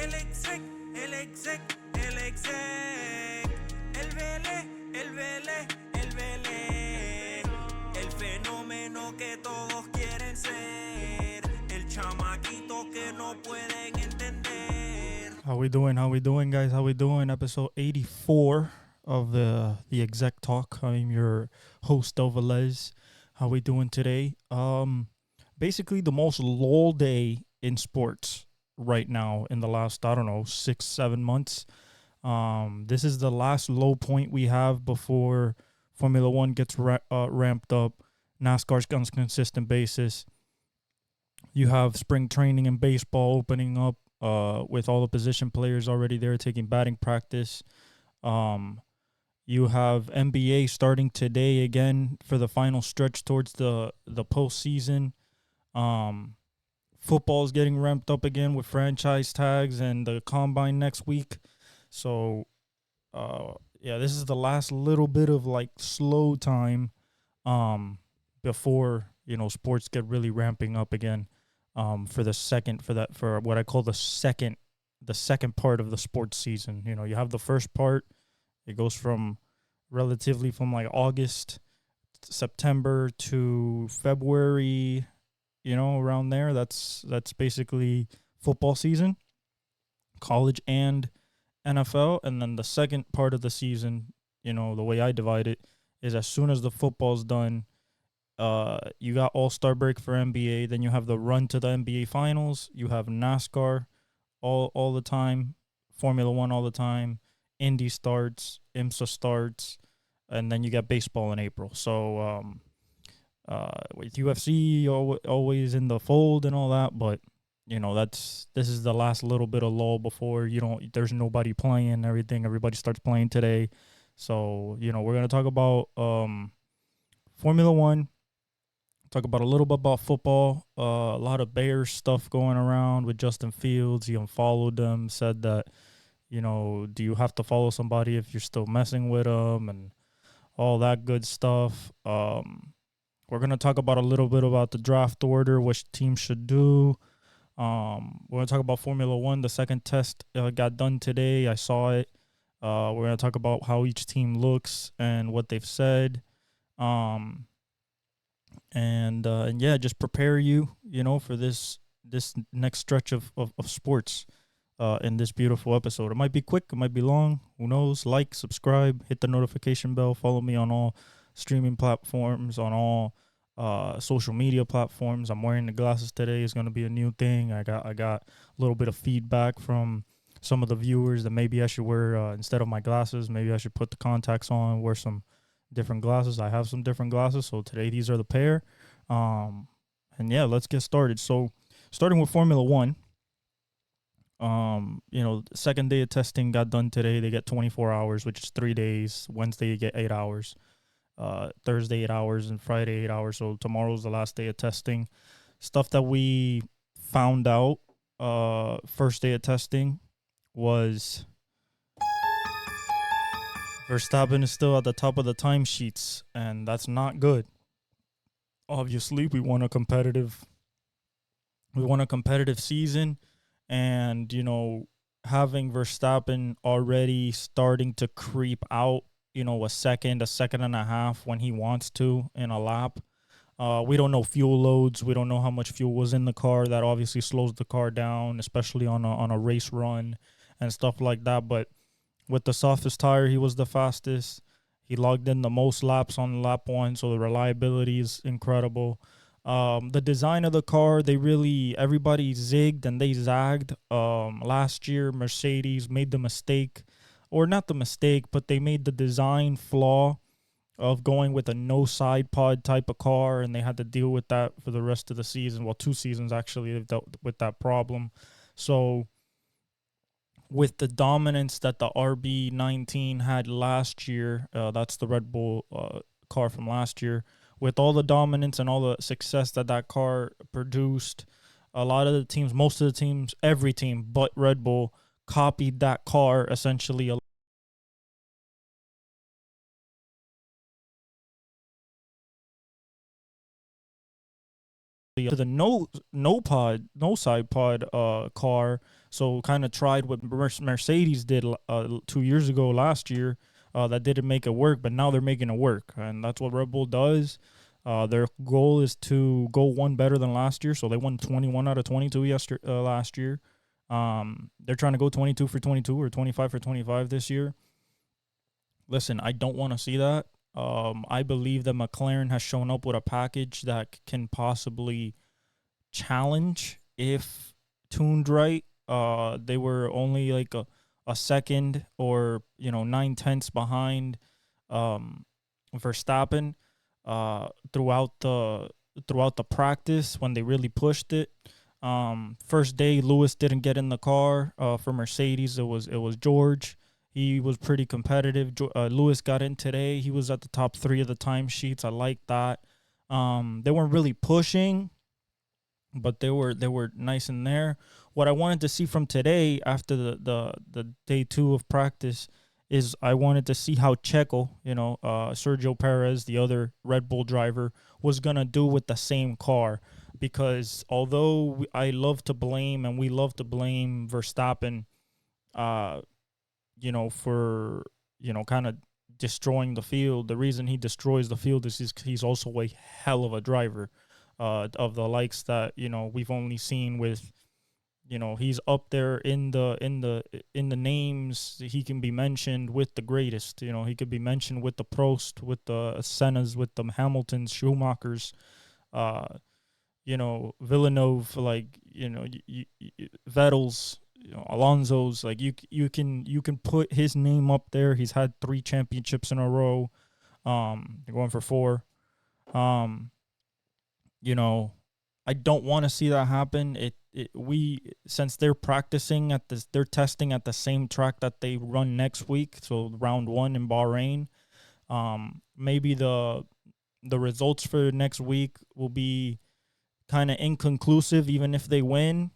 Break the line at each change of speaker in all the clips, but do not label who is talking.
El exec, el exec, el exec. El Vélez, el Vélez, el Vélez. El fenómeno que todos quieren ser. El chamaquito que no pueden entender.
How we doing, guys? How we doing? Episode 84 of the Exec Talk. I'm your host, Velez. How we doing today? Basically the most lull day in sports right now in the last, 6-7 months. This is the last low point we have before Formula One gets ramped up. NASCAR's on a consistent basis. You have spring training in baseball opening up with all the position players already there taking batting practice. You have NBA starting today again for the final stretch towards the postseason. Football's getting ramped up again with franchise tags and the combine next week. So, this is the last little bit of like slow time before, sports get really ramping up again for what I call the second part of the sports season. You have the first part. It goes from like August, September to February, around there. That's basically football season, college and NFL. And then the second part of the season, the way I divide it is as soon as the football's done, you got All-Star break for NBA, then you have the run to the NBA finals, you have NASCAR all the time, Formula One all the time, Indy starts, IMSA starts, and then you got baseball in April. So with UFC always in the fold and all that, but this is the last little bit of lull before there's nobody playing everybody starts playing today. So we're gonna talk about Formula One, talk about a little bit about football. A lot of Bears stuff going around with Justin Fields. He unfollowed them, said that do you have to follow somebody if you're still messing with them, and all that good stuff. We're going to talk about a little bit about the draft order, which teams should do. We're going to talk about Formula One. The second test got done today. I saw it. We're going to talk about how each team looks and what they've said. Just prepare you, for this next stretch of sports in this beautiful episode. It might be quick. It might be long. Who knows? Like, subscribe, hit the notification bell, follow me on all streaming platforms, on all social media platforms. I'm wearing the glasses today. It's going to be a new thing. I got a little bit of feedback from some of the viewers that maybe I should wear, instead of my glasses, maybe I should put the contacts on, wear some different glasses. I have some different glasses, so today these are the pair. Let's get started. So starting with Formula One, second day of testing got done today. They get 24 hours, which is 3 days. Wednesday you get 8 hours. Thursday 8 hours, and Friday 8 hours. So tomorrow's the last day of testing. Stuff that we found out first day of testing was Verstappen is still at the top of the timesheets, and that's not good. Obviously, we want a competitive season, and having Verstappen already starting to creep out, a second and a half when he wants to in a lap. We don't know fuel loads. We don't know how much fuel was in the car. That obviously slows the car down, especially on a race run and stuff like that. But with the softest tire, he was the fastest. He logged in the most laps on lap one, so the reliability is incredible. The design of the car, everybody zigged and they zagged. Last year, Mercedes made the mistake, or not the mistake, but they made the design flaw of going with a no side pod type of car, and they had to deal with that for the rest of the season. Well, 2 seasons actually, they've dealt with that problem. So with the dominance that the RB19 had last year, that's the Red Bull car from last year, with all the dominance and all the success that car produced, a lot of the teams, most of the teams, every team but Red Bull copied that car essentially to the no side pod car. So kind of tried what Mercedes did 2 years ago last year. That didn't make it work, but now they're making it work, and that's what Red Bull does. Their goal is to go one better than last year, so they won 21 out of 22 last year. They're trying to go 22 for 22 or 25 for 25 this year. Listen, I don't want to see that. I believe that McLaren has shown up with a package that can possibly challenge if tuned right. They were only like a second or 9/10 behind Verstappen throughout the practice when they really pushed it. First day, Lewis didn't get in the car for Mercedes. It was George. He was pretty competitive. Lewis got in today. He was at the top 3 of the timesheets. I like that. They weren't really pushing, but they were nice in there. What I wanted to see from today after the day 2 of practice is I wanted to see how Checo, Sergio Perez, the other Red Bull driver, was going to do with the same car. Because although we love to blame Verstappen, for, kind of destroying the field. The reason he destroys the field is he's also a hell of a driver, of the likes that, we've only seen with, he's up there in the names. He can be mentioned with the greatest. He could be mentioned with the Prost, with the Sennas, with the Hamiltons, Schumachers, Villeneuve, like, Vettel's, Alonso's. Like, you can put his name up there. He's had 3 championships in a row. They're going for 4. I don't want to see that happen. Since they're practicing they're testing at the same track that they run next week. So round 1 in Bahrain. Maybe the results for next week will be kind of inconclusive, even if they win,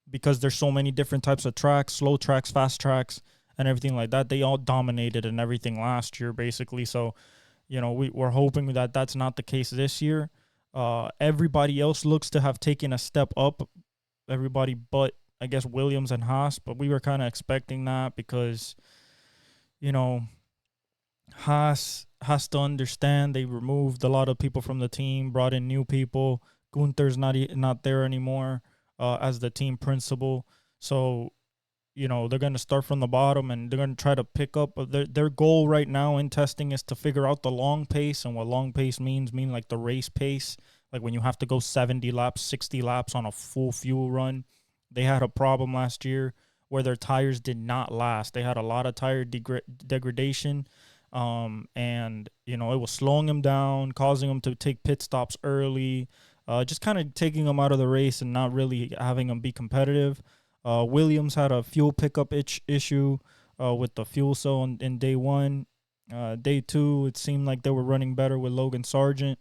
because there's so many different types of tracks, slow tracks, fast tracks, and everything like that. They all dominated and everything last year, basically. So, we're hoping that that's not the case this year. Everybody else looks to have taken a step up. Everybody but, I guess, Williams and Haas. But we were kind of expecting that because, Haas has to understand they removed a lot of people from the team, brought in new people. Gunther's not there anymore as the team principal. So, they're going to start from the bottom, and they're going to try to pick up. Their goal right now in testing is to figure out the long pace. And what long pace mean like the race pace, like when you have to go 70 laps, 60 laps on a full fuel run. They had a problem last year where their tires did not last. They had a lot of tire degradation. And, it was slowing them down, causing them to take pit stops early, just kind of taking them out of the race and not really having them be competitive. Williams had a fuel pickup issue with the fuel cell in day 1. Day 2, it seemed like they were running better with Logan Sargent.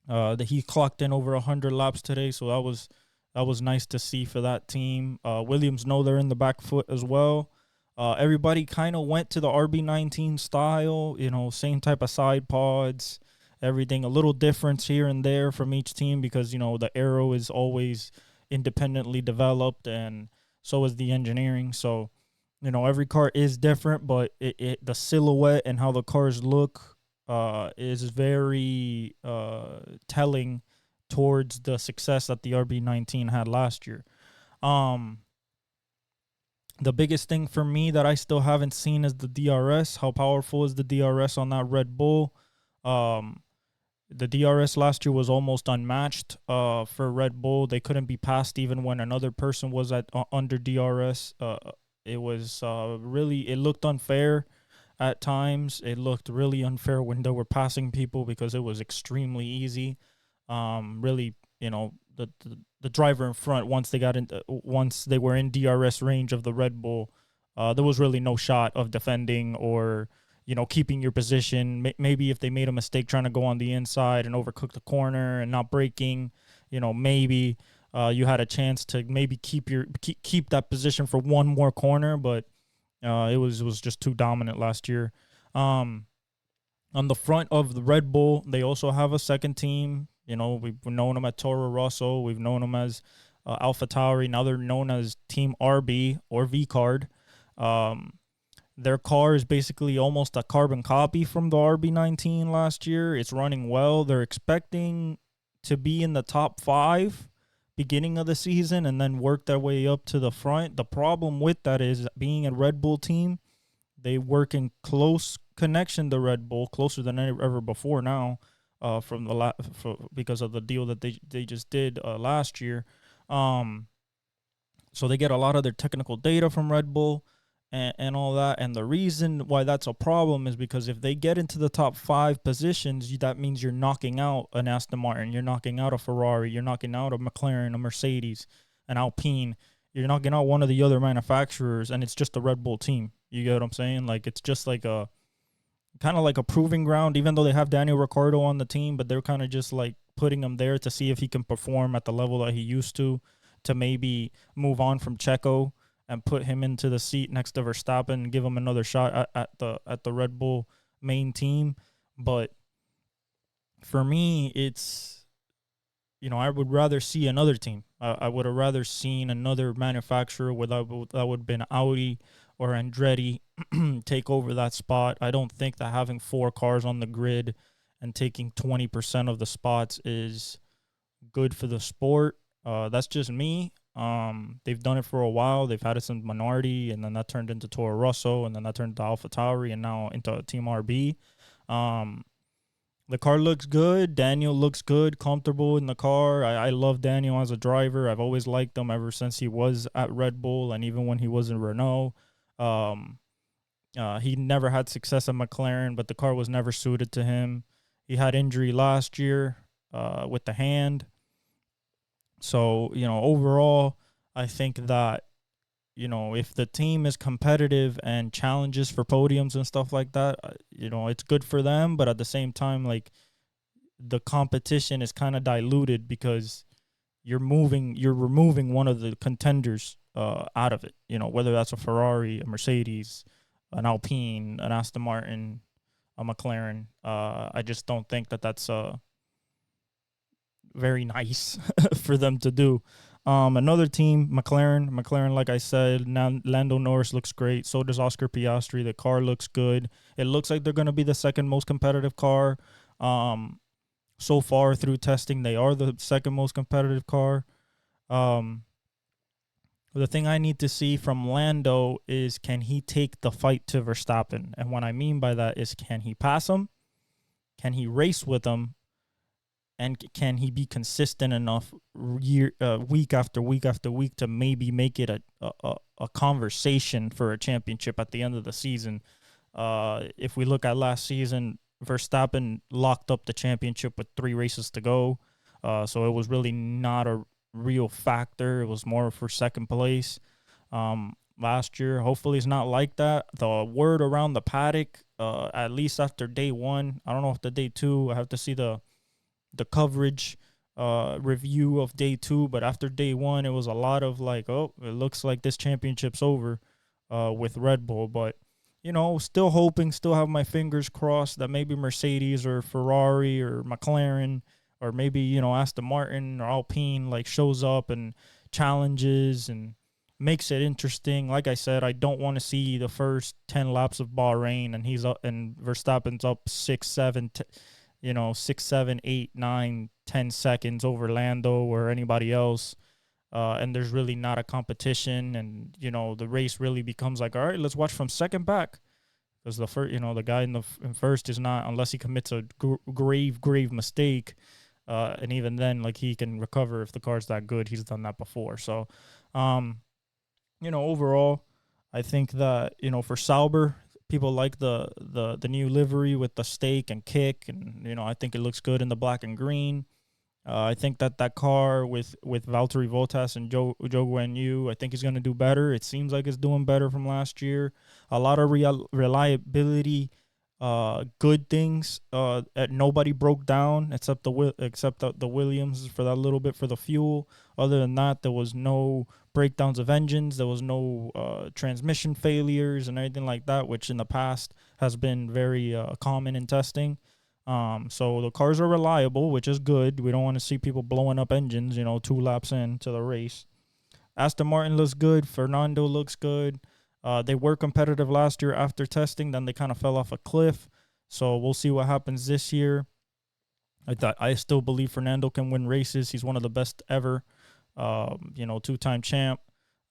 He clocked in over 100 laps today, so that was nice to see for that team. Williams know they're in the back foot as well. Everybody kind of went to the RB19 style, same type of side pods, everything. A little difference here and there from each team because, the aero is always independently developed, and so is the engineering. So, every car is different, but the silhouette and how the cars look is very telling towards the success that the RB19 had last year. The biggest thing for me that I still haven't seen is the DRS. How powerful is the DRS on that Red Bull? The DRS last year was almost unmatched for Red Bull. They couldn't be passed even when another person was at under DRS. It was it looked unfair at times. It looked really unfair when they were passing people because it was extremely easy. The driver in front, once they were in DRS range of the Red Bull, there was really no shot of defending or keeping your position. Maybe if they made a mistake trying to go on the inside and overcook the corner and not braking, maybe you had a chance to maybe keep that position for one more corner, but it was just too dominant last year. On the front of the Red Bull, they also have a second team. You know, we've known them at Toro Rosso. We've known them as Alpha Tauri. Now they're known as Team RB or V Card. Um, their car is basically almost a carbon copy from the RB19 last year. It's running well. They're expecting to be in the top 5 beginning of the season and then work their way up to the front. The problem with that is being a Red Bull team, they work in close connection to Red Bull, closer than ever before now, from because of the deal that they just did last year. Um, so they get a lot of their technical data from Red Bull and all that. And the reason why that's a problem is because if they get into the top 5 positions, that means you're knocking out an Aston Martin, you're knocking out a Ferrari, you're knocking out a McLaren, a Mercedes, an Alpine. You're knocking out one of the other manufacturers, and it's just a Red Bull team. You get what I'm saying? Like, it's just like a kind of like a proving ground, even though they have Daniel Ricciardo on the team, but they're kind of just like putting him there to see if he can perform at the level that he used to maybe move on from Checo and put him into the seat next to Verstappen and give him another shot at the Red Bull main team. But for me, it's, you know, I would rather see another team. I would have rather seen another manufacturer that would have been Audi or Andretti take over that spot. I don't think that having 4 cars on the grid and taking 20% of the spots is good for the sport. That's just me. They've done it for a while. They've had it since Minority, and then that turned into Toro Rosso, and then that turned to Alpha Tauri, and now into Team RB. The car looks good. Daniel looks good, comfortable in the car. I love Daniel as a driver. I've always liked him ever since he was at Red Bull, and even when he was in Renault. He never had success at McLaren, but the car was never suited to him. He had injury last year with the hand. So, you know, overall, I think that, you know, if the team is competitive and challenges for podiums and stuff like that, you know, it's good for them. But at the same time, like, the competition is kind of diluted because you're removing one of the contenders out of it. You know, whether that's a Ferrari, a Mercedes, an Alpine, an Aston Martin, a McLaren. I just don't think that that's very nice for them to do. Another team, McLaren, like I said, now Lando Norris looks great. So does Oscar Piastri. The car looks good. It looks like they're going to be the second most competitive car. So far through testing, they are the second most competitive car. The thing I need to see from Lando is, can he take the fight to Verstappen? And what I mean by that is, can he pass him? Can he race with him? And can he be consistent enough week after week after week to maybe make it a conversation for a championship at the end of the season? If we look at last season, Verstappen locked up the championship with 3 races to go. So it was really not a real factor. It was more for second place last year. Hopefully it's not like that. The word around the paddock, at least after day 1, I don't know if the day 2, I have to see the coverage review of day 2, but after day 1, it was a lot of like, oh, it looks like this championship's over with Red Bull. But, you know, still hoping, still have my fingers crossed that maybe Mercedes or Ferrari or McLaren or maybe, you know, Aston Martin or Alpine like shows up and challenges and makes it interesting. Like I said, I don't want to see the first 10 laps of Bahrain and he's up and Verstappen's up 6, 7, 6, 7, 8, 9, 10 seconds over Lando or anybody else. And there's really not a competition. And, you know, the race really becomes like, all right, let's watch from second back. Because the guy in first is not, unless he commits a grave mistake. And even then, like, he can recover if the car's that good. He's done that before. So, overall, I think that, for Sauber, people like the new livery with the stake and kick, and I think it looks good in the black and green. I think that car with Valtteri Bottas and Zhou Guanyu, I think he's going to do better. It seems like it's doing better from last year. A lot of reliability, good things. Nobody broke down except the Williams for that little bit for the fuel. Other than that, there was no breakdowns of engines. There was no transmission failures and anything like that, which in the past has been very common in testing. So the cars are reliable, which is good. We don't want to see people blowing up engines, 2 laps into the race. Aston Martin looks good. Fernando looks good. They were competitive last year after testing. Then they kind of fell off a cliff. So we'll see what happens this year. I still believe Fernando can win races. He's one of the best ever. 2-time champ.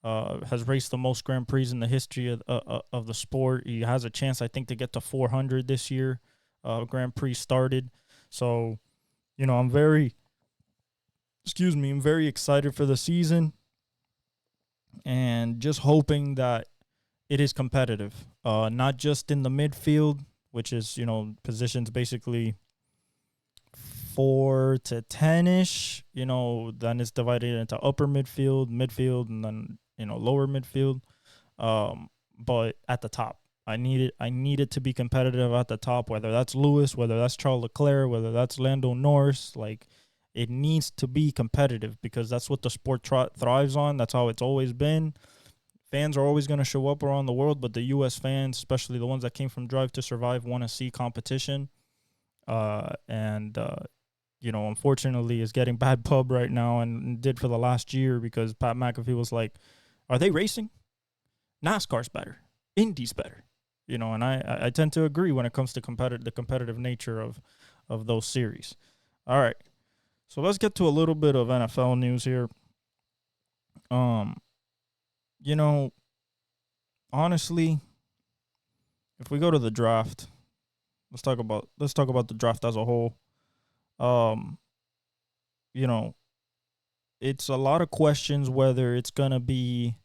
Has raced the most Grand Prix in the history of the sport. He has a chance, I think, to get to 400 this year. Grand Prix started. So, I'm very excited for the season and just hoping that it is competitive. Not just in the midfield, which is, positions basically 4 to 10-ish, then it's divided into upper midfield, and then, lower midfield. But at the top, I need it to be competitive at the top, whether that's Lewis, whether that's Charles Leclerc, whether that's Lando Norris. Like, it needs to be competitive because that's what the sport thrives on. That's how it's always been. Fans are always going to show up around the world, but the U.S. fans, especially the ones that came from Drive to Survive, want to see competition. Unfortunately, is getting bad pub right now and did for the last year because Pat McAfee was like, are they racing? NASCAR's better. Indy's better. And I tend to agree when it comes to the competitive nature of those series. All right. So let's get to a little bit of NFL news here. Honestly, if we go to the draft, let's talk about the draft as a whole. It's a lot of questions whether it's gonna be,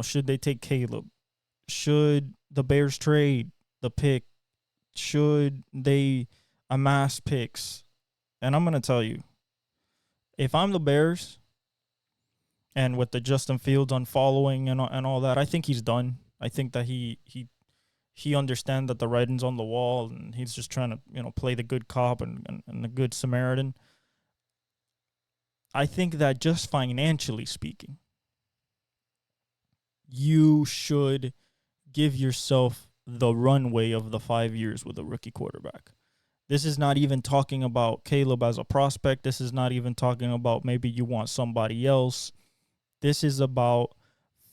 should they take Caleb? Should the Bears trade the pick? Should they amass picks? And I'm gonna tell you, if I'm the Bears, and with the Justin Fields unfollowing and all that, I think he's done. I think that he understands that the writing's on the wall, and he's just trying to play the good cop and the good Samaritan. I think that just financially speaking, you should give yourself the runway of the 5 years with a rookie quarterback. This is not even talking about Caleb as a prospect. This is not even talking about maybe you want somebody else. This is about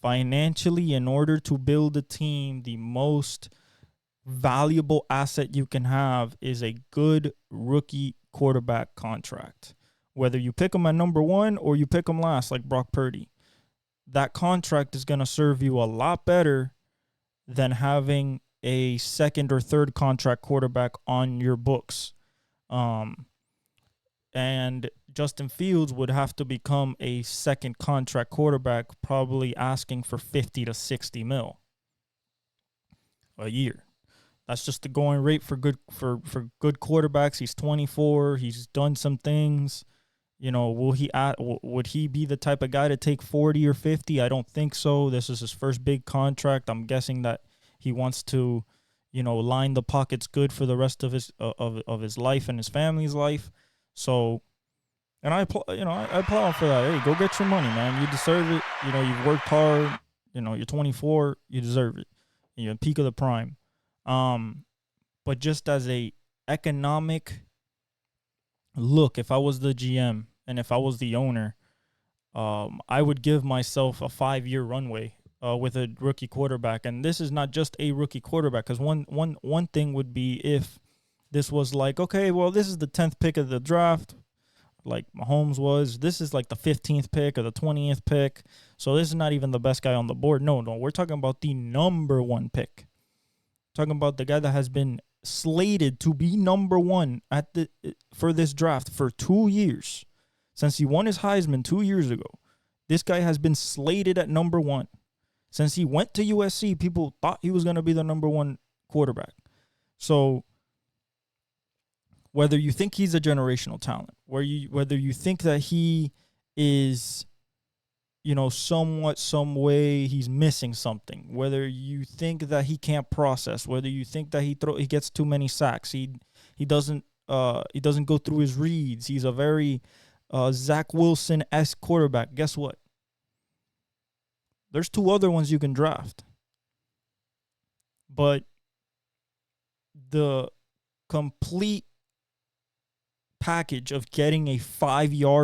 financially, in order to build a team, the most valuable asset you can have is a good rookie quarterback contract. Whether you pick him at number 1 or you pick him last like Brock Purdy, that contract is going to serve you a lot better than having a second or third contract quarterback on your books. And Justin Fields would have to become a second contract quarterback, probably asking for 50 to 60 mil a year. That's just the going rate for good quarterbacks. He's 24. He's done some things. Would he be the type of guy to take 40 or 50? I don't think so. This is his first big contract. I'm guessing that he wants to, line the pockets good for the rest of his life and his family's life. So, and I applaud him for that. Hey, go get your money, man. You deserve it. You've worked hard. You're 24. You deserve it. You're at peak of the prime. But just as a economic look, if I was the GM and if I was the owner, I would give myself a 5-year runway with a rookie quarterback. And this is not just a rookie quarterback, because one thing would be if this was like, okay, well, this is the 10th pick of the draft, like Mahomes was. This is like the 15th pick or the 20th pick. So this is not even the best guy on the board. No, we're talking about the number 1 pick. Talking about the guy that has been slated to be number 1 for this draft for 2 years. Since he won his Heisman 2 years ago, this guy has been slated at number 1. Since he went to USC, people thought he was going to be the number 1 quarterback. So whether you think he's a generational talent, whether you think that he is, some way he's missing something, whether you think that he can't process, whether you think that he gets too many sacks, he doesn't go through his reads, he's a very Zach Wilson-esque quarterback. Guess what? There's 2 other ones you can draft. But the complete package of getting a 5-year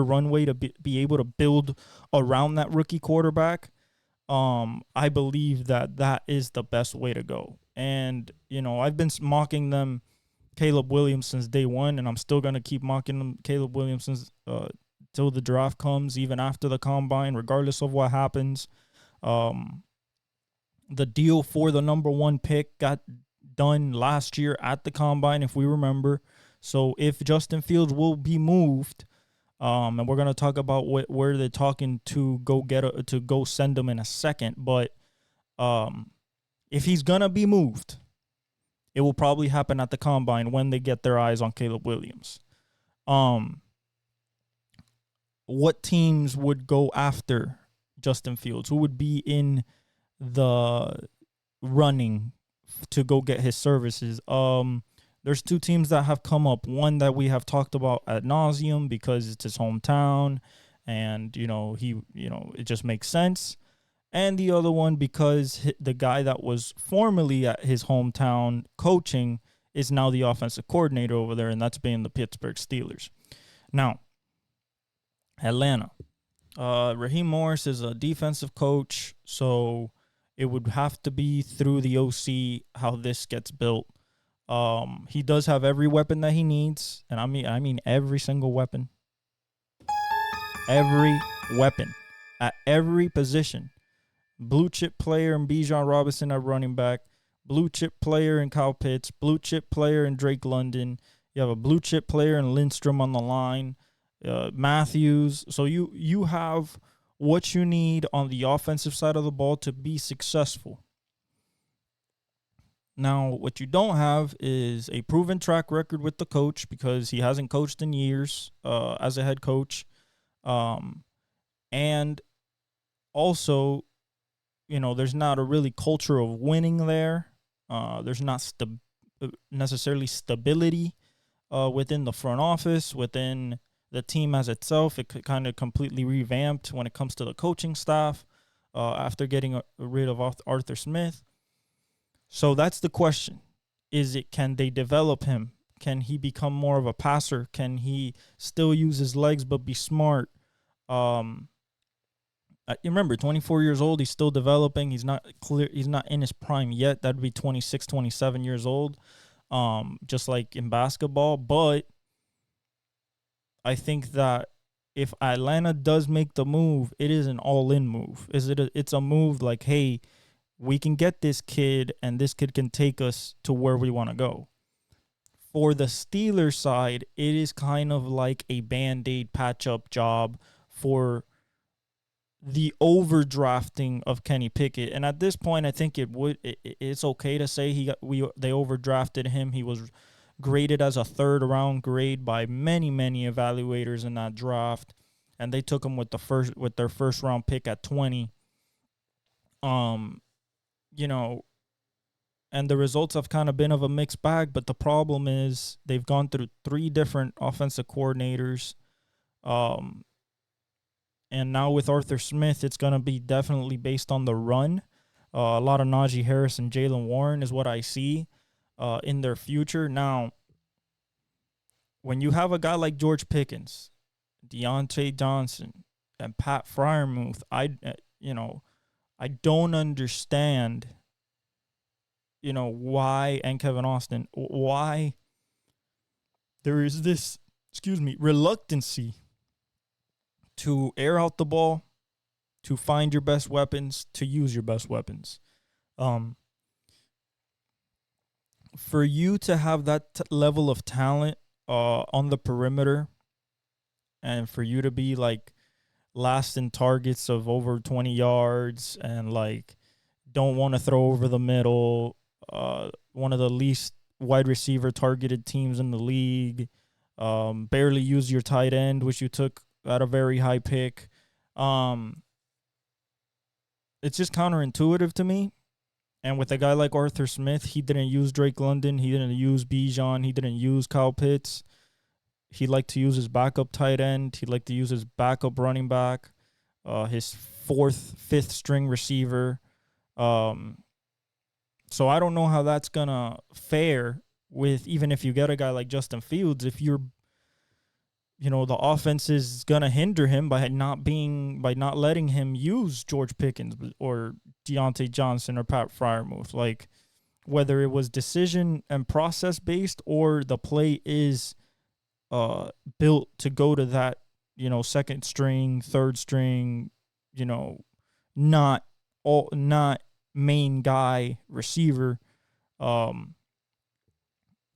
runway to be able to build around that rookie quarterback, I believe that is the best way to go. And, I've been mocking them, Caleb Williams, since day one, and I'm still going to keep mocking them, Caleb Williams, since till the draft comes, even after the combine, regardless of what happens. The deal for the number 1 pick got done last year at the combine, if we remember. So if Justin Fields will be moved, and we're gonna talk about where they're talking to go send him in a second, but if he's gonna be moved, it will probably happen at the combine when they get their eyes on Caleb Williams. What teams would go after Justin Fields? Who would be in the running to go get his services? There's 2 teams that have come up. One that we have talked about ad nauseum because it's his hometown, and it just makes sense. And the other one because the guy that was formerly at his hometown coaching is now the offensive coordinator over there, and that's being the Pittsburgh Steelers. Now, Atlanta. Raheem Morris is a defensive coach, so it would have to be through the OC how this gets built. He does have every weapon that he needs, and I mean every single weapon. Every weapon at every position. Blue chip player in Bijan Robinson at running back, blue chip player in Kyle Pitts, blue chip player in Drake London. You have a blue chip player in Lindstrom on the line, Matthews. So you have what you need on the offensive side of the ball to be successful. Now, what you don't have is a proven track record with the coach, because he hasn't coached in years as a head coach. And also, there's not a really culture of winning there. There's not necessarily stability within the front office, within the team as itself. It kind of completely revamped when it comes to the coaching staff after getting rid of Arthur Smith. So that's the question. Can they develop him? Can he become more of a passer? Can he still use his legs but be smart? Remember, 24 years old, he's still developing. He's not in his prime yet. That'd be 26, 27 years old, just like in basketball. But I think that if Atlanta does make the move, it is an all-in move. It's a move like, hey, we can get this kid, and this kid can take us to where we want to go. For the Steelers side, it is kind of like a Band-Aid patch-up job for the overdrafting of Kenny Pickett. And at this point, I think it's okay to say they overdrafted him. He was graded as a 3rd-round grade by many, many evaluators in that draft, and they took him with their first-round pick at 20. And the results have kind of been of a mixed bag, but the problem is they've gone through 3 different offensive coordinators. And now with Arthur Smith, it's going to be definitely based on the run. A lot of Najee Harris and Jaylen Warren is what I see in their future. Now, when you have a guy like George Pickens, Deontay Johnson, and Pat Freiermuth, I don't understand, why, and Kevin Austin, why there is this, reluctancy to air out the ball, to find your best weapons, to use your best weapons. For you to have that level of talent on the perimeter, and for you to be like last in targets of over 20 yards, and like don't want to throw over the middle, one of the least wide receiver targeted teams in the league, barely use your tight end, which you took at a very high pick. It's just counterintuitive to me. And with a guy like Arthur Smith, he didn't use Drake London. He didn't use Bijan. He didn't use Kyle Pitts. He liked to use his backup tight end. He liked to use his backup running back, his 4th, 5th string receiver. So I don't know how that's gonna fare with, even if you get a guy like Justin Fields, if you're, the offense is gonna hinder him by not letting him use George Pickens or Deontay Johnson or Pat Fryermuth. Like, whether it was decision and process based, or the play is built to go to that, second string, third string, you know, not main guy receiver. Um,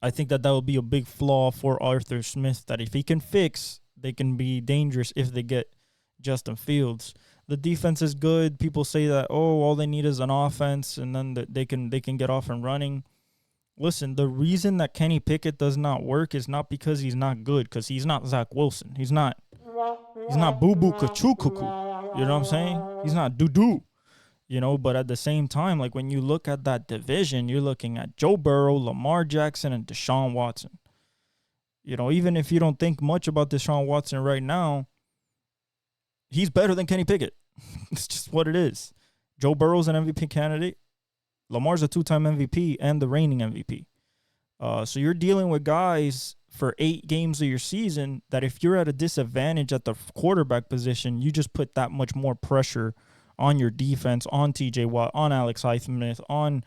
I think that will be a big flaw for Arthur Smith, that if he can fix, they can be dangerous if they get Justin Fields. The defense is good. People say that, all they need is an offense, and then they can get off and running. Listen, the reason that Kenny Pickett does not work is not because he's not good, because he's not Zach Wilson. He's not Boo Boo Kachu Cuckoo. You know what I'm saying? He's not doo doo. But at the same time, like, when you look at that division, you're looking at Joe Burrow, Lamar Jackson, and Deshaun Watson. Even if you don't think much about Deshaun Watson right now, he's better than Kenny Pickett. It's just what it is. Joe Burrow's an MVP candidate. Lamar's a 2-time MVP and the reigning MVP. So you're dealing with guys for 8 games of your season that, if you're at a disadvantage at the quarterback position, you just put that much more pressure on your defense, on TJ Watt, on Alex Highsmith, on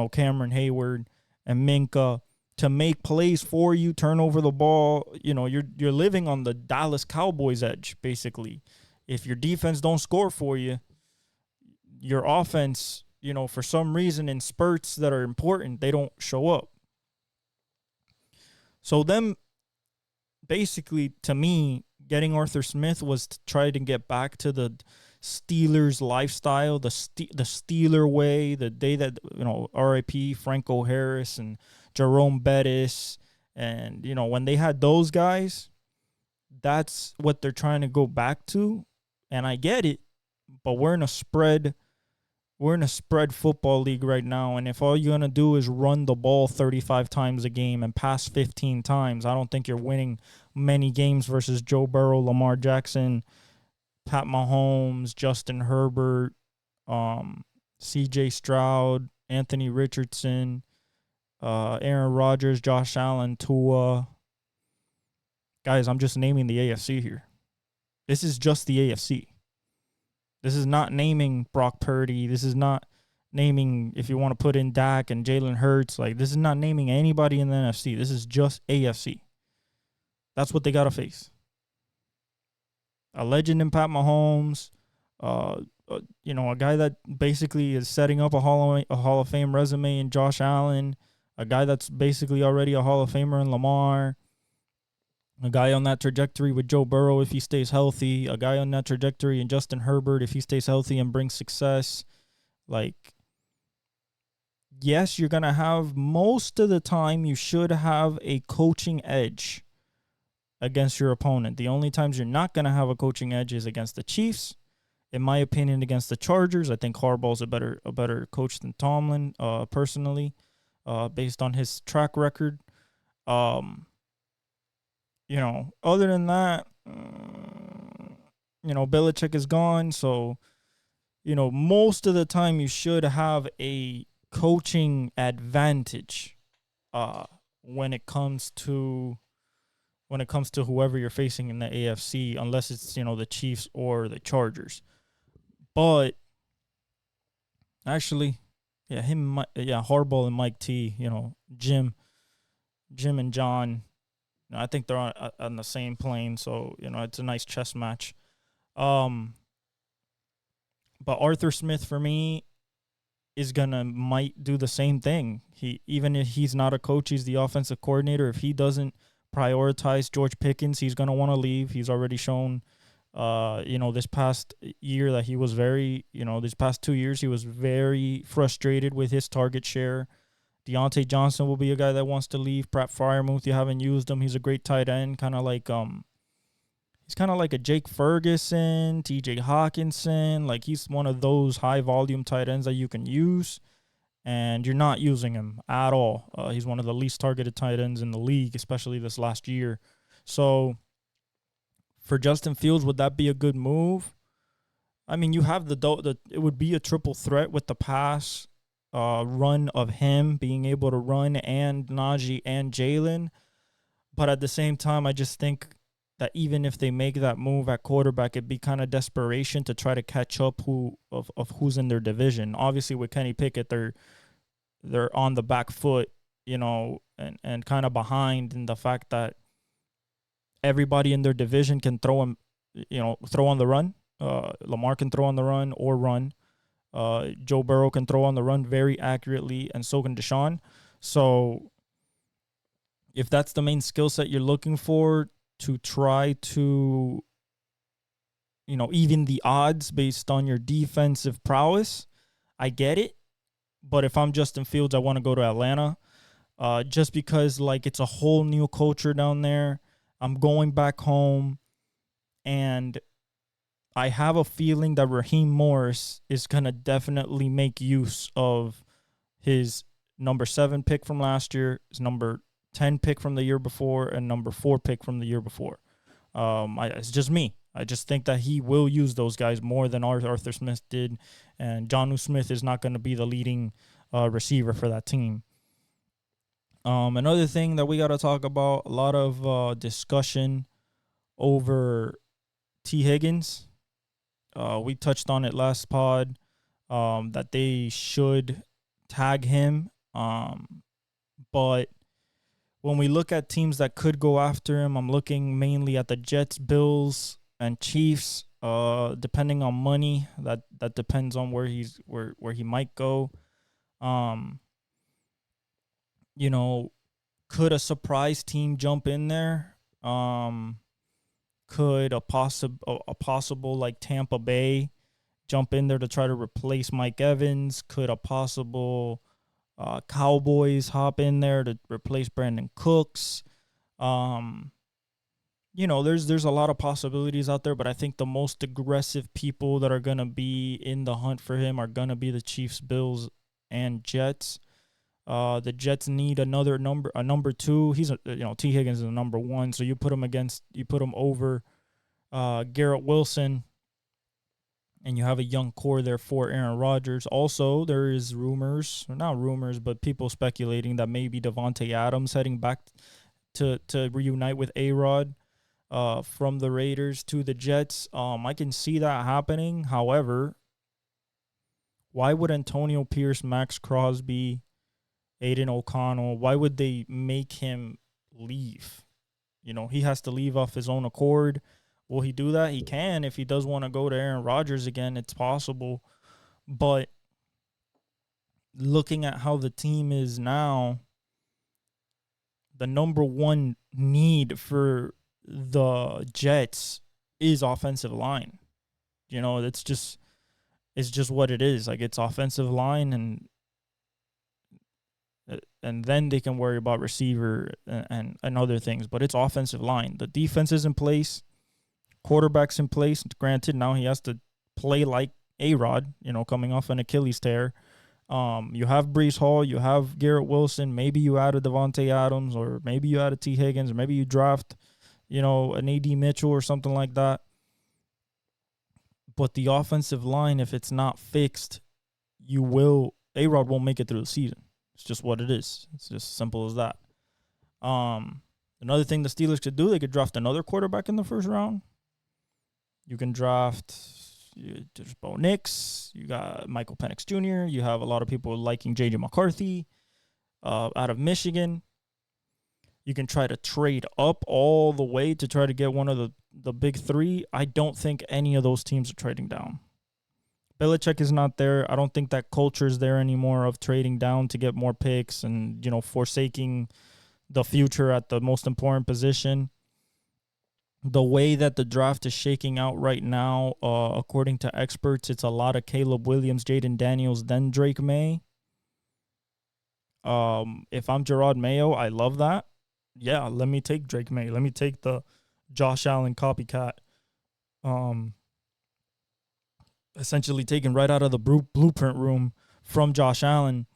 Cameron Hayward and Minka, to make plays for you, turn over the ball. You're living on the Dallas Cowboys edge, basically. If your defense don't score for you, your offense, for some reason, in spurts that are important, they don't show up. So them, basically, to me, getting Arthur Smith was to try to get back to the Steelers lifestyle, the Steeler way, the day that, R.I.P. Franco Harris and Jerome Bettis, and, when they had those guys, that's what they're trying to go back to. And I get it, but we're in a spread football league right now, and if all you're going to do is run the ball 35 times a game and pass 15 times, I don't think you're winning many games versus Joe Burrow, Lamar Jackson, Pat Mahomes, Justin Herbert, C.J. Stroud, Anthony Richardson, Aaron Rodgers, Josh Allen, Tua. Guys, I'm just naming the AFC here. This is just the AFC. This is not naming Brock Purdy. This is not naming, if you want to put in Dak and Jalen Hurts. Like, this is not naming anybody in the NFC. This is just AFC. That's what they got to face. A legend in Pat Mahomes, a guy that basically is setting up a Hall of Fame resume in Josh Allen, a guy that's basically already a Hall of Famer in Lamar, a guy on that trajectory with Joe Burrow if he stays healthy, a guy on that trajectory in Justin Herbert if he stays healthy and brings success. Like, yes, you're going to have, most of the time, you should have a coaching edge against your opponent. The only times you're not going to have a coaching edge is against the Chiefs. In my opinion, against the Chargers, I think Harbaugh's a better coach than Tomlin, personally, based on his track record. Other than that, Belichick is gone. So, most of the time you should have a coaching advantage when it comes to whoever you're facing in the AFC, unless it's, the Chiefs or the Chargers. But actually, Harbaugh and Mike T, Jim and John, I think they're on the same plane, so, it's a nice chess match. But Arthur Smith, for me, might do the same thing. Even if he's not a coach, he's the offensive coordinator. If he doesn't prioritize George Pickens, he's going to want to leave. He's already shown, this past year that he was these past 2 years, he was very frustrated with his target share. Deontay Johnson will be a guy that wants to leave. Pat Fryermuth, you haven't used him. He's a great tight end, kind of like he's kind of like a Jake Ferguson, T.J. Hawkinson. Like, he's one of those high volume tight ends that you can use, and you're not using him at all. He's one of the least targeted tight ends in the league, especially this last year. So for Justin Fields, would that be a good move? I mean, you have it would be a triple threat with the pass run of him being able to run and Najee and Jalen. But at the same time, I just think that even if they make that move at quarterback, it'd be kind of desperation to try to catch up of who's in their division. Obviously, with Kenny Pickett, they're on the back foot, and kind of behind in the fact that everybody in their division can throw on the run. Lamar can throw on the run or run. Joe Burrow can throw on the run very accurately, and so can Deshaun. So if that's the main skill set you're looking for to try to, even the odds based on your defensive prowess, I get it. But if I'm Justin Fields, I want to go to Atlanta, just because it's a whole new culture down there. I'm going back home, and I have a feeling that Raheem Morris is going to definitely make use of his number 7 pick from last year, his number 10 pick from the year before, and number 4 pick from the year before. It's just me. I just think that he will use those guys more than Arthur Smith did, and Jonnu Smith is not going to be the leading receiver for that team. Another thing that we got to talk about, a lot of discussion over T. Higgins. We touched on it last pod, that they should tag him. But when we look at teams that could go after him, I'm looking mainly at the Jets, Bills, and Chiefs. Depending on money, that depends on where he might go. Could a surprise team jump in there? Could a possible like Tampa Bay jump in there to try to replace Mike Evans? Could a possible Cowboys hop in there to replace Brandon Cooks? There's a lot of possibilities out there, but I think the most aggressive people that are gonna be in the hunt for him are gonna be the Chiefs, Bills, and Jets. The Jets need a number 2. He's T. Higgins is a number 1, so you put him over Garrett Wilson, and you have a young core there for Aaron Rodgers. Also, there is not rumors, but people speculating that maybe Devontae Adams heading back to reunite with A-Rod from the Raiders to the Jets. I can see that happening. However, why would Antonio Pierce, Max Crosby, Aiden O'Connell, why would they make him leave? He has to leave off his own accord. Will he do that? He can. If he does want to go to Aaron Rodgers again, it's possible. But looking at how the team is now, the number 1 need for the Jets is offensive line. It's just what it is. It's offensive line, and then they can worry about receiver and other things. But it's offensive line. The defense is in place. Quarterback's in place. Granted, now he has to play like A-Rod, coming off an Achilles tear. You have Breece Hall. You have Garrett Wilson. Maybe you add a Devontae Adams, or maybe you add a T. Higgins, or maybe you draft, an A.D. Mitchell or something like that. But the offensive line, if it's not fixed, A-Rod won't make it through the season. It's just what it is. It's just simple as that. Another thing the Steelers could do, they could draft another quarterback in the first round. You can draft there's Bo Nix. You got Michael Penix Jr. You have a lot of people liking J.J. McCarthy out of Michigan. You can try to trade up all the way to try to get one of the big 3. I don't think any of those teams are trading down. Belichick is not there. I don't think that culture is there anymore of trading down to get more picks and, forsaking the future at the most important position. The way that the draft is shaking out right now, according to experts, it's a lot of Caleb Williams, Jaden Daniels, then Drake May. If I'm Gerard Mayo, I love that. Yeah, let me take Drake May. Let me take the Josh Allen copycat. Essentially taken right out of the blueprint room from Josh Allen.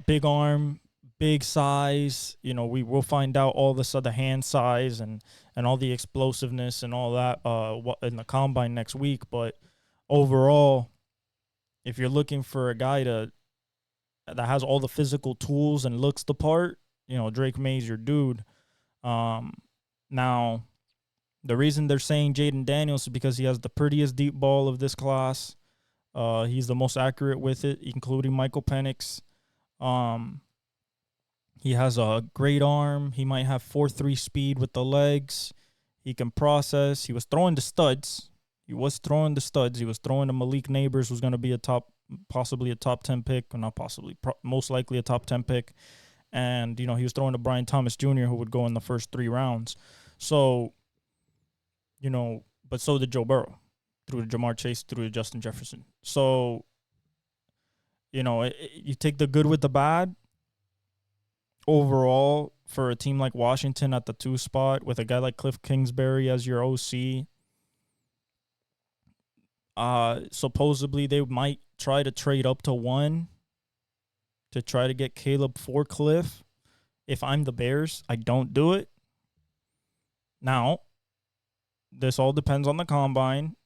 Big arm, big size. We will find out all this other hand size and all the explosiveness and all that in the combine next week. But overall, if you're looking for a guy to that has all the physical tools and looks the part, Drake May's your dude. Now, the reason they're saying Jaden Daniels is because he has the prettiest deep ball of this class. He's the most accurate with it, including Michael Penix. He has a great arm. He might have 4.3 speed with the legs. He can process. He was throwing the studs. He was throwing to Malik Neighbors, who's going to be possibly a top 10 pick, or not possibly, most likely a top 10 pick. And, he was throwing to Brian Thomas Jr., who would go in the first 3 rounds. So, but so did Joe Burrow, through to Jamar Chase, through to Justin Jefferson. So, you take the good with the bad. Overall, for a team like Washington at the 2 spot, with a guy like Cliff Kingsbury as your OC, supposedly they might try to trade up to 1 to try to get Caleb for Cliff. If I'm the Bears, I don't do it. Now, this all depends on the combine,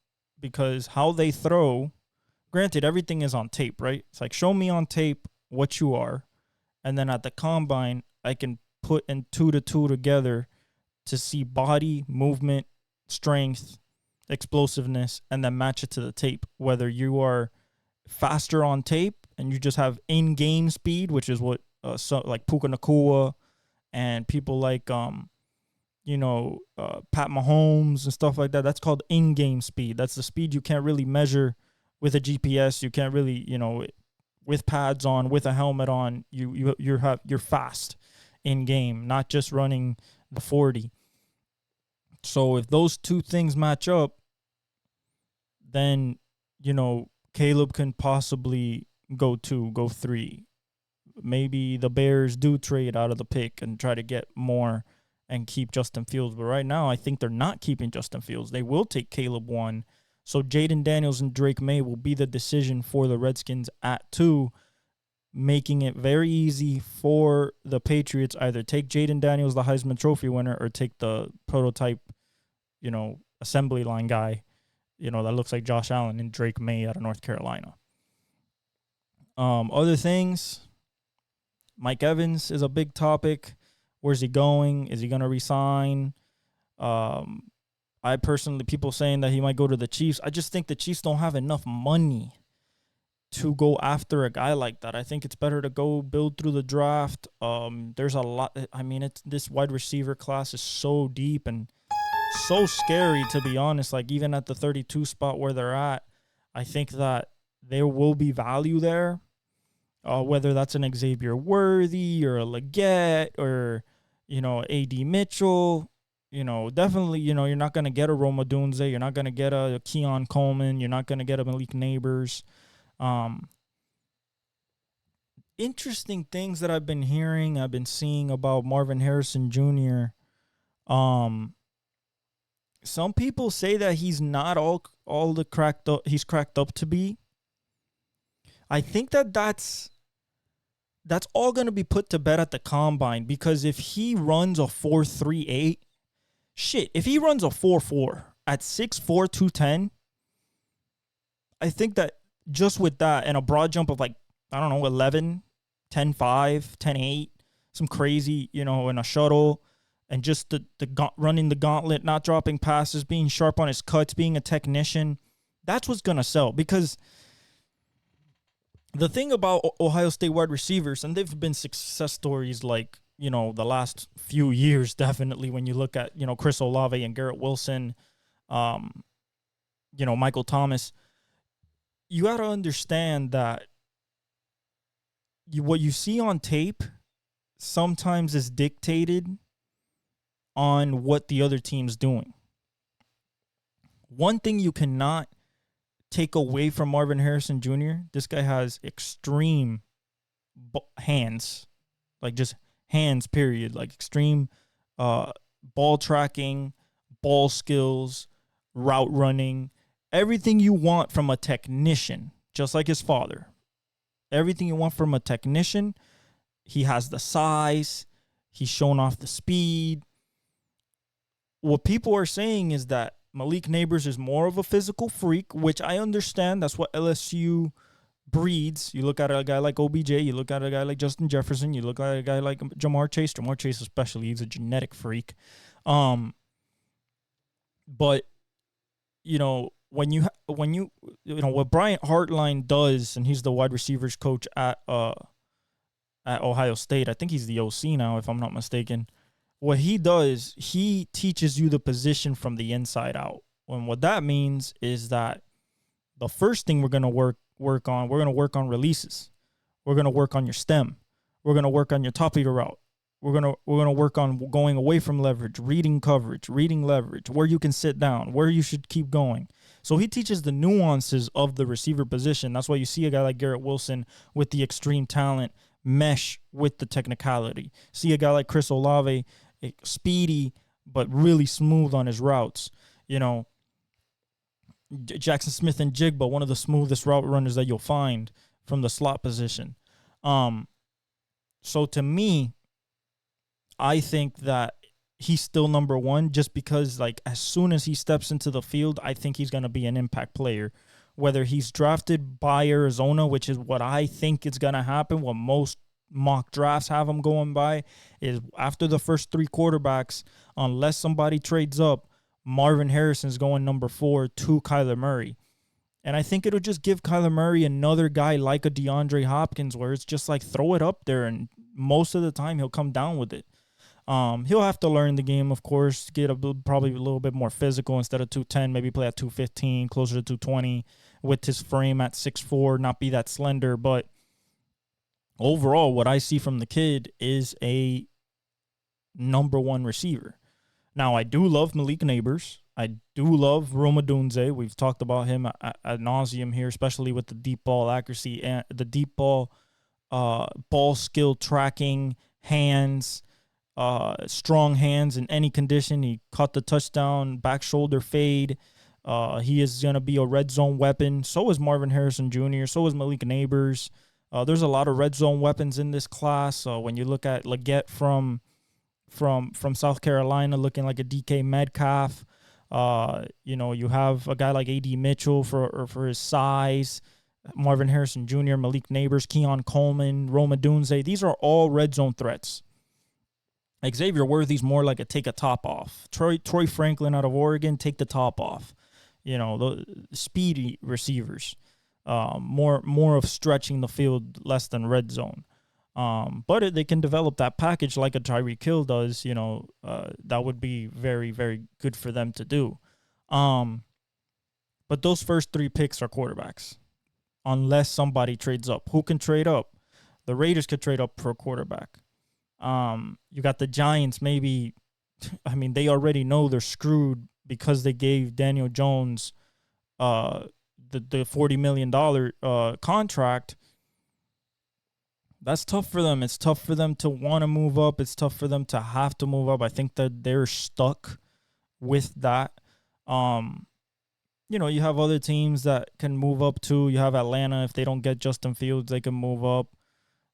because how they throw, granted, everything is on tape, right? It's like, show me on tape what you are, and then at the combine, I can put in 2 to 2 together to see body, movement, strength, explosiveness, and then match it to the tape. Whether you are faster on tape and you just have in-game speed, which is what like Puka Nacua and people like Pat Mahomes and stuff like that. That's called in-game speed. That's the speed you can't really measure with a GPS. You can't really, with pads on, with a helmet on. You're fast in game, not just running the 40. So if those 2 things match up, then Caleb can possibly go 2, go 3. Maybe the Bears do trade out of the pick and try to get more and keep Justin Fields. But right now, I think they're not keeping Justin Fields. They will take Caleb 1. So Jaden Daniels and Drake May will be the decision for the Redskins at 2, making it very easy for the Patriots. Either take Jaden Daniels, the Heisman Trophy winner, or take the prototype, assembly line guy, that looks like Josh Allen, and Drake May out of North Carolina. Other things, Mike Evans is a big topic. Where's he going? Is he going to resign? I personally, people saying that he might go to the Chiefs. I just think the Chiefs don't have enough money to go after a guy like that. I think it's better to go build through the draft. There's a lot. This wide receiver class is so deep and so scary, to be honest. Like, even at the 32 spot where they're at, I think that there will be value there. Whether that's an Xavier Worthy or a Leggett or, A.D. Mitchell. Definitely, you're not going to get a Roma Dunze. You're not going to get a Keon Coleman. You're not going to get a Malik Neighbors. Interesting things that I've been hearing, I've been seeing about Marvin Harrison Jr. Some people say that he's not all the cracked up he's cracked up to be. I think that's all going to be put to bed at the combine, because if he runs a 4.38, if he runs a 4.4 at 6'4", 210, I think that just with that and a broad jump of 11, 10.5, 10.8, some crazy, in a shuttle, and just the running the gauntlet, not dropping passes, being sharp on his cuts, being a technician, that's what's going to sell. Because the thing about Ohio State wide receivers, and they've been success stories like, the last few years, definitely, when you look at, Chris Olave and Garrett Wilson, Michael Thomas, you got to understand that what you see on tape sometimes is dictated on what the other team's doing. One thing you cannot take away from Marvin Harrison Jr., this guy has extreme hands, just hands, period, extreme ball tracking, ball skills, route running, everything you want from a technician, just like his father. Everything you want from a technician. He has the size. He's shown off the speed. What people are saying is that Malik Neighbors is more of a physical freak, which I understand. That's what LSU breeds. You look at a guy like OBJ, you look at a guy like Justin Jefferson, you look at a guy like Jamar Chase. Jamar Chase especially, he's a genetic freak. But when you what Bryant Hartline does, and he's the wide receivers coach at Ohio State. I think he's the OC now, if I'm not mistaken. What he does, he teaches you the position from the inside out. And what that means is that the first thing we're going to work on, we're going to work on releases. We're going to work on your stem. We're going to work on your top of your route. We're going to work on going away from leverage, reading coverage, reading leverage, where you can sit down, where you should keep going. So he teaches the nuances of the receiver position. That's why you see a guy like Garrett Wilson with the extreme talent mesh with the technicality. See a guy like Chris Olave, speedy but really smooth on his routes. Jackson Smith and Jigba, one of the smoothest route runners that you'll find from the slot position. So to me, I think that he's still number one just because, as soon as he steps into the field, I think he's going to be an impact player. Whether he's drafted by Arizona, which is what I think is going to happen, what most mock drafts have him going by, is after the first three quarterbacks, unless somebody trades up, Marvin Harrison's going number 4 to Kyler Murray. And I think it'll just give Kyler Murray another guy like a DeAndre Hopkins where it's just throw it up there, and most of the time he'll come down with it. He'll have to learn the game, of course, get probably a little bit more physical. Instead of 210, maybe play at 215, closer to 220 with his frame at 6'4", not be that slender. But overall, what I see from the kid is a number one receiver. Now, I do love Malik Neighbors. I do love Rome Odunze. We've talked about him ad nauseum here, especially with the deep ball accuracy and the deep ball skill tracking, hands, strong hands in any condition. He caught the touchdown, back shoulder fade. He is going to be a red zone weapon. So is Marvin Harrison Jr. So is Malik Neighbors. There's a lot of red zone weapons in this class. When you look at Leggett from South Carolina, looking like a DK Metcalf. You have a guy like A.D. Mitchell for his size. Marvin Harrison Jr., Malik Neighbors, Keon Coleman, Rome Odunze. These are all red zone threats. Xavier Worthy's more like a take a top off. Troy Franklin out of Oregon, take the top off. The speedy receivers. More of stretching the field, less than red zone. But they can develop that package like a Tyreek Hill does. That would be very, very good for them to do. But those first 3 picks are quarterbacks, unless somebody trades up. Who can trade up? The Raiders could trade up for a quarterback. You got the Giants, maybe. I mean, they already know they're screwed because they gave Daniel Jones the $40 million contract. That's tough for them. It's tough for them to want to move up. It's tough for them to have to move up. I think that they're stuck with that. You have other teams that can move up too. You have Atlanta. If they don't get Justin Fields, they can move up.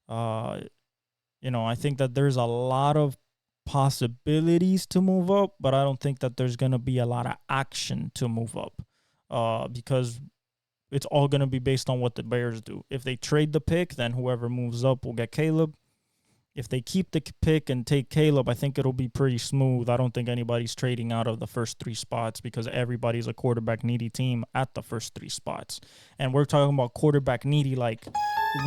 I think that there's a lot of possibilities to move up, but I don't think that there's going to be a lot of action to move up because it's all going to be based on what the Bears do. If they trade the pick, then whoever moves up will get Caleb. If they keep the pick and take Caleb, I think it'll be pretty smooth. I don't think anybody's trading out of the first 3 spots because everybody's a quarterback-needy team at the first 3 spots. And we're talking about quarterback-needy like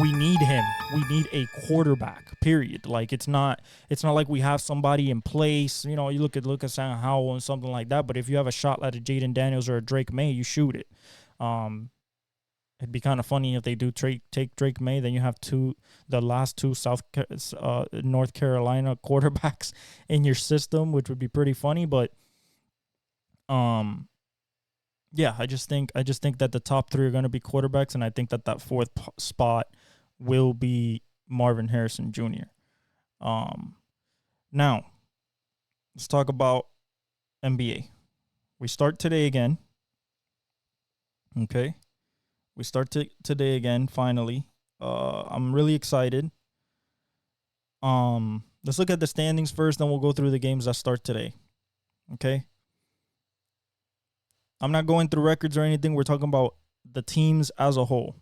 we need him. We need a quarterback, period. It's not like we have somebody in place. You look at Sam Howell and something like that, but if you have a shot like a Jaden Daniels or a Drake May, you shoot it. It'd be kind of funny if they do take Drake May. Then you have the last 2 North Carolina quarterbacks in your system, which would be pretty funny. But yeah, I just think that the top 3 are going to be quarterbacks, and I think that 4th spot will be Marvin Harrison Jr. Now, let's talk about NBA. We start today again. Okay. We start today again, finally. I'm really excited. Let's look at the standings first, then we'll go through the games that start today. Okay? I'm not going through records or anything. We're talking about the teams as a whole.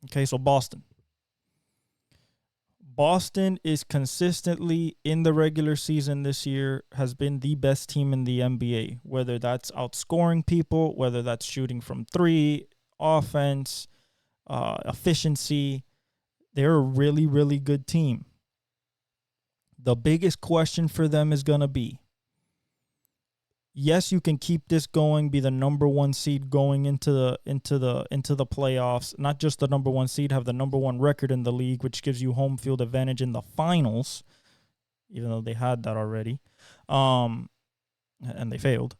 Okay, so Boston. Boston is consistently in the regular season this year has been the best team in the NBA, whether that's outscoring people, whether that's shooting from three, offense, efficiency. They're a really, really good team. The biggest question for them is going to be, yes, you can keep this going, be the number one seed going into the playoffs. Not just the number one seed, have the number one record in the league, which gives you home field advantage in the finals, even though they had that already, and they failed.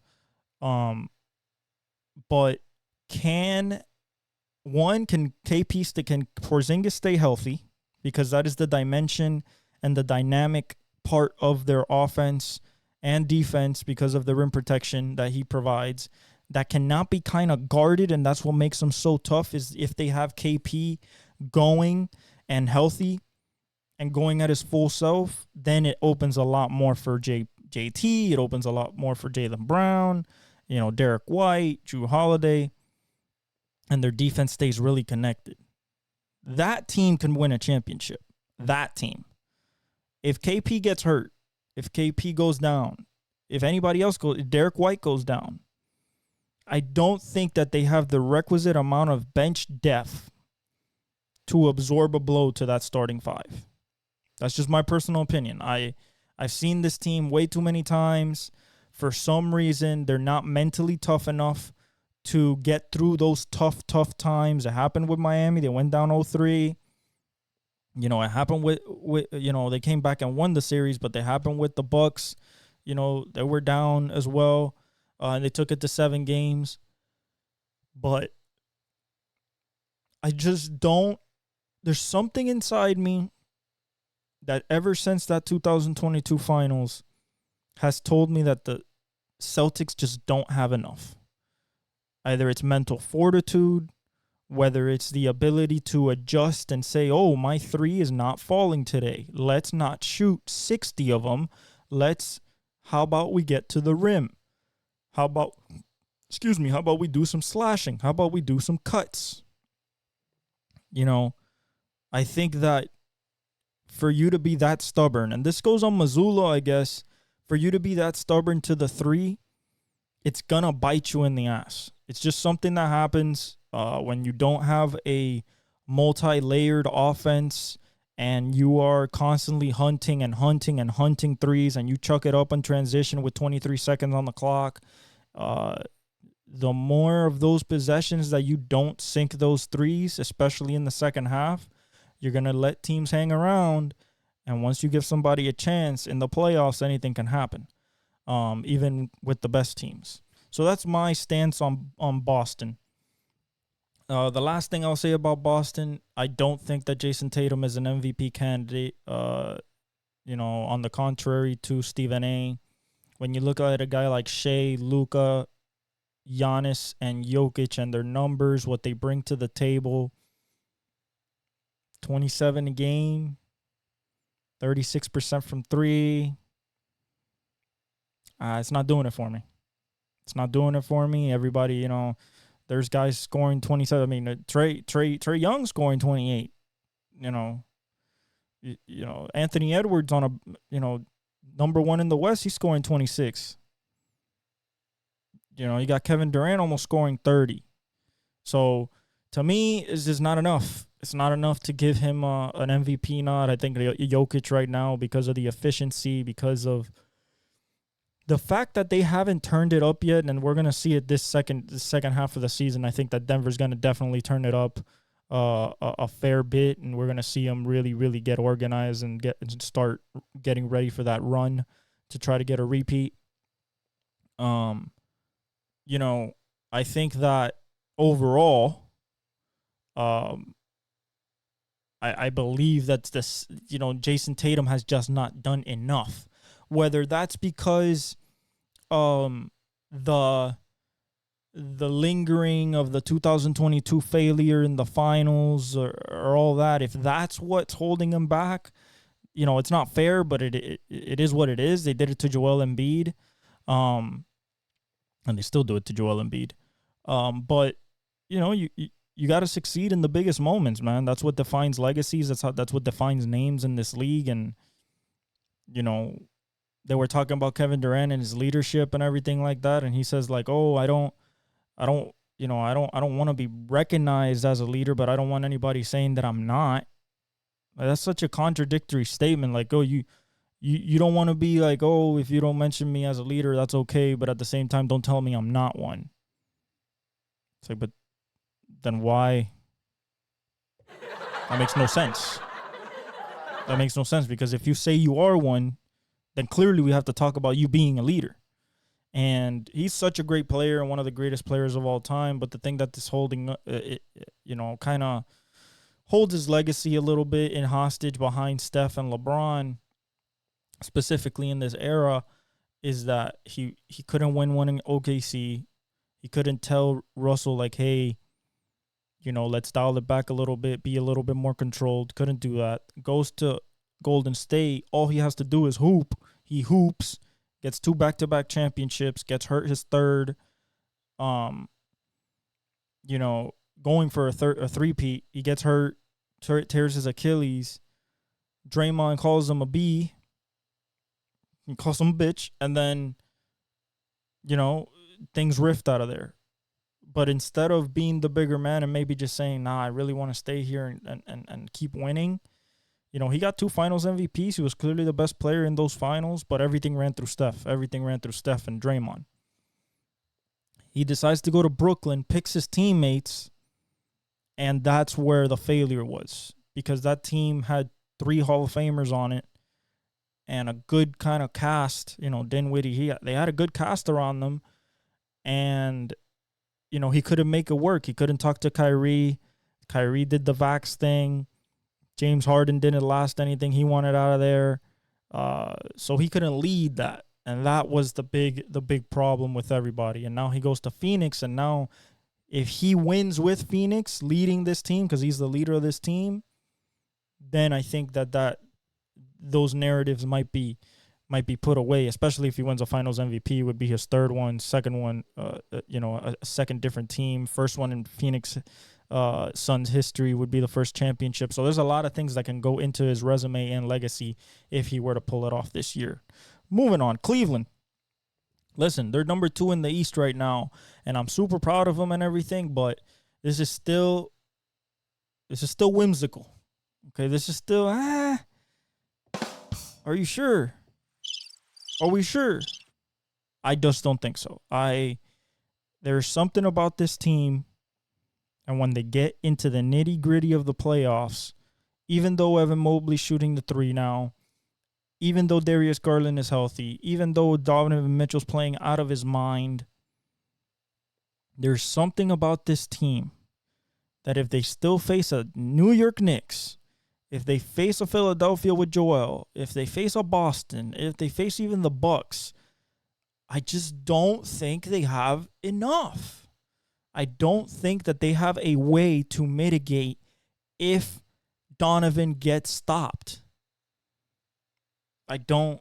But can Porzingis stay healthy? Because that is the dimension and the dynamic part of their offense and defense because of the rim protection that he provides that cannot be kind of guarded, and that's what makes them so tough is if they have KP going and healthy and going at his full self, then it opens a lot more for JT. It opens a lot more for Jaylen Brown, Derek White, Jrue Holiday, and their defense stays really connected. That team can win a championship. That team. If KP gets hurt, if KP goes down, if anybody else goes, if Derek White goes down, I don't think that they have the requisite amount of bench depth to absorb a blow to that starting five. That's just my personal opinion. I've seen this team way too many times. For some reason, they're not mentally tough enough to get through those tough times. It happened with Miami. They went down 0-3. It happened with they came back and won the series, but they happened with the Bucks. They were down as well, and they took it to 7 games. But I just don't. There's something inside me that ever since that 2022 finals has told me that the Celtics just don't have enough. Either it's mental fortitude, whether it's the ability to adjust and say, oh, my three is not falling today. Let's not shoot 60 of them. How about we get to the rim? How about we do some slashing? How about we do some cuts? I think that for you to be that stubborn, and this goes on Mazzulla, I guess, for you to be that stubborn to the three, it's going to bite you in the ass. It's just something that happens when you don't have a multi-layered offense and you are constantly hunting threes and you chuck it up in transition with 23 seconds on the clock. The more of those possessions that you don't sink those threes, especially in the second half, you're going to let teams hang around. And once you give somebody a chance in the playoffs, anything can happen, even with the best teams. So that's my stance on Boston. The last thing I'll say about Boston, I don't think that Jason Tatum is an MVP candidate, on the contrary to Stephen A. When you look at a guy like Shea, Luka, Giannis, and Jokic and their numbers, what they bring to the table, 27 a game, 36% from three. It's not doing it for me. Everybody, there's guys scoring 27. I mean, Trey Young scoring 28. Anthony Edwards on number one in the West, he's scoring 26. You got Kevin Durant almost scoring 30. So to me, it's just not enough. It's not enough to give him an MVP nod. I think Jokic right now, because of the efficiency, because of the fact that they haven't turned it up yet, and we're going to see it the second half of the season. I think that Denver's going to definitely turn it up a fair bit, and we're going to see them really, really get organized and start getting ready for that run to try to get a repeat. I think that overall, I believe that this, Jason Tatum has just not done enough. Whether that's because the lingering of the 2022 failure in the finals or all that, if that's what's holding him back, it's not fair, but it is what it is. They did it to Joel Embiid, and they still do it to Joel Embiid. But you you got to succeed in the biggest moments, man. That's what defines legacies. That's what defines names in this league. And you know, they were talking about Kevin Durant and his leadership and everything like that, and he says like, "Oh, I don't, I don't want to be recognized as a leader, but I don't want anybody saying that I'm not." Like, that's such a contradictory statement. Like, oh, you don't want to be like, oh, if you don't mention me as a leader, that's okay, but at the same time, don't tell me I'm not one. It's like, but then why? That makes no sense. That makes no sense, because if you say you are one, then clearly we have to talk about you being a leader. And he's such a great player and one of the greatest players of all time. But the thing that this holding, kind of holds his legacy a little bit in hostage behind Steph and LeBron, specifically in this era, is that he couldn't win one in OKC. He couldn't tell Russell, like, hey, let's dial it back a little bit, be a little bit more controlled. Couldn't do that. Goes to Golden State. All he has to do is hoop. He hoops, gets 2 back-to-back championships, gets hurt his third. Going for a three-peat. He gets hurt, tears his Achilles. Draymond calls him a B. He calls him a bitch. And then, things rift out of there. But instead of being the bigger man and maybe just saying, nah, I really want to stay here and keep winning, he got 2 finals MVPs. He was clearly the best player in those finals, but everything ran through Steph. Everything ran through Steph and Draymond. He decides to go to Brooklyn, picks his teammates, and that's where the failure was, because that team had 3 Hall of Famers on it and a good kind of cast. Dinwiddie, they had a good cast around them, and he couldn't make it work. He couldn't talk to Kyrie. Kyrie did the vax thing. James Harden didn't last anything he wanted out of there. So he couldn't lead that. And that was the big problem with everybody. And now he goes to Phoenix. And now if he wins with Phoenix leading this team, because he's the leader of this team, then I think that those narratives might be put away, especially if he wins a finals MVP. Would be his third one, second one, a second different team. First one in Phoenix Suns history would be the first championship. So there's a lot of things that can go into his resume and legacy if he were to pull it off this year. Moving on, Cleveland. Listen, they're number 2 in the East right now, and I'm super proud of them and everything, but this is still whimsical. Okay, this is still, are you sure? Are we sure? I just don't think so. There's something about this team, and when they get into the nitty-gritty of the playoffs, even though Evan Mobley's shooting the 3 now, even though Darius Garland is healthy, even though Donovan Mitchell's playing out of his mind, there's something about this team that if they still face a New York Knicks, if they face a Philadelphia with Joel, if they face a Boston, if they face even the Bucks, I just don't think they have enough. I don't think that they have a way to mitigate if Donovan gets stopped. I don't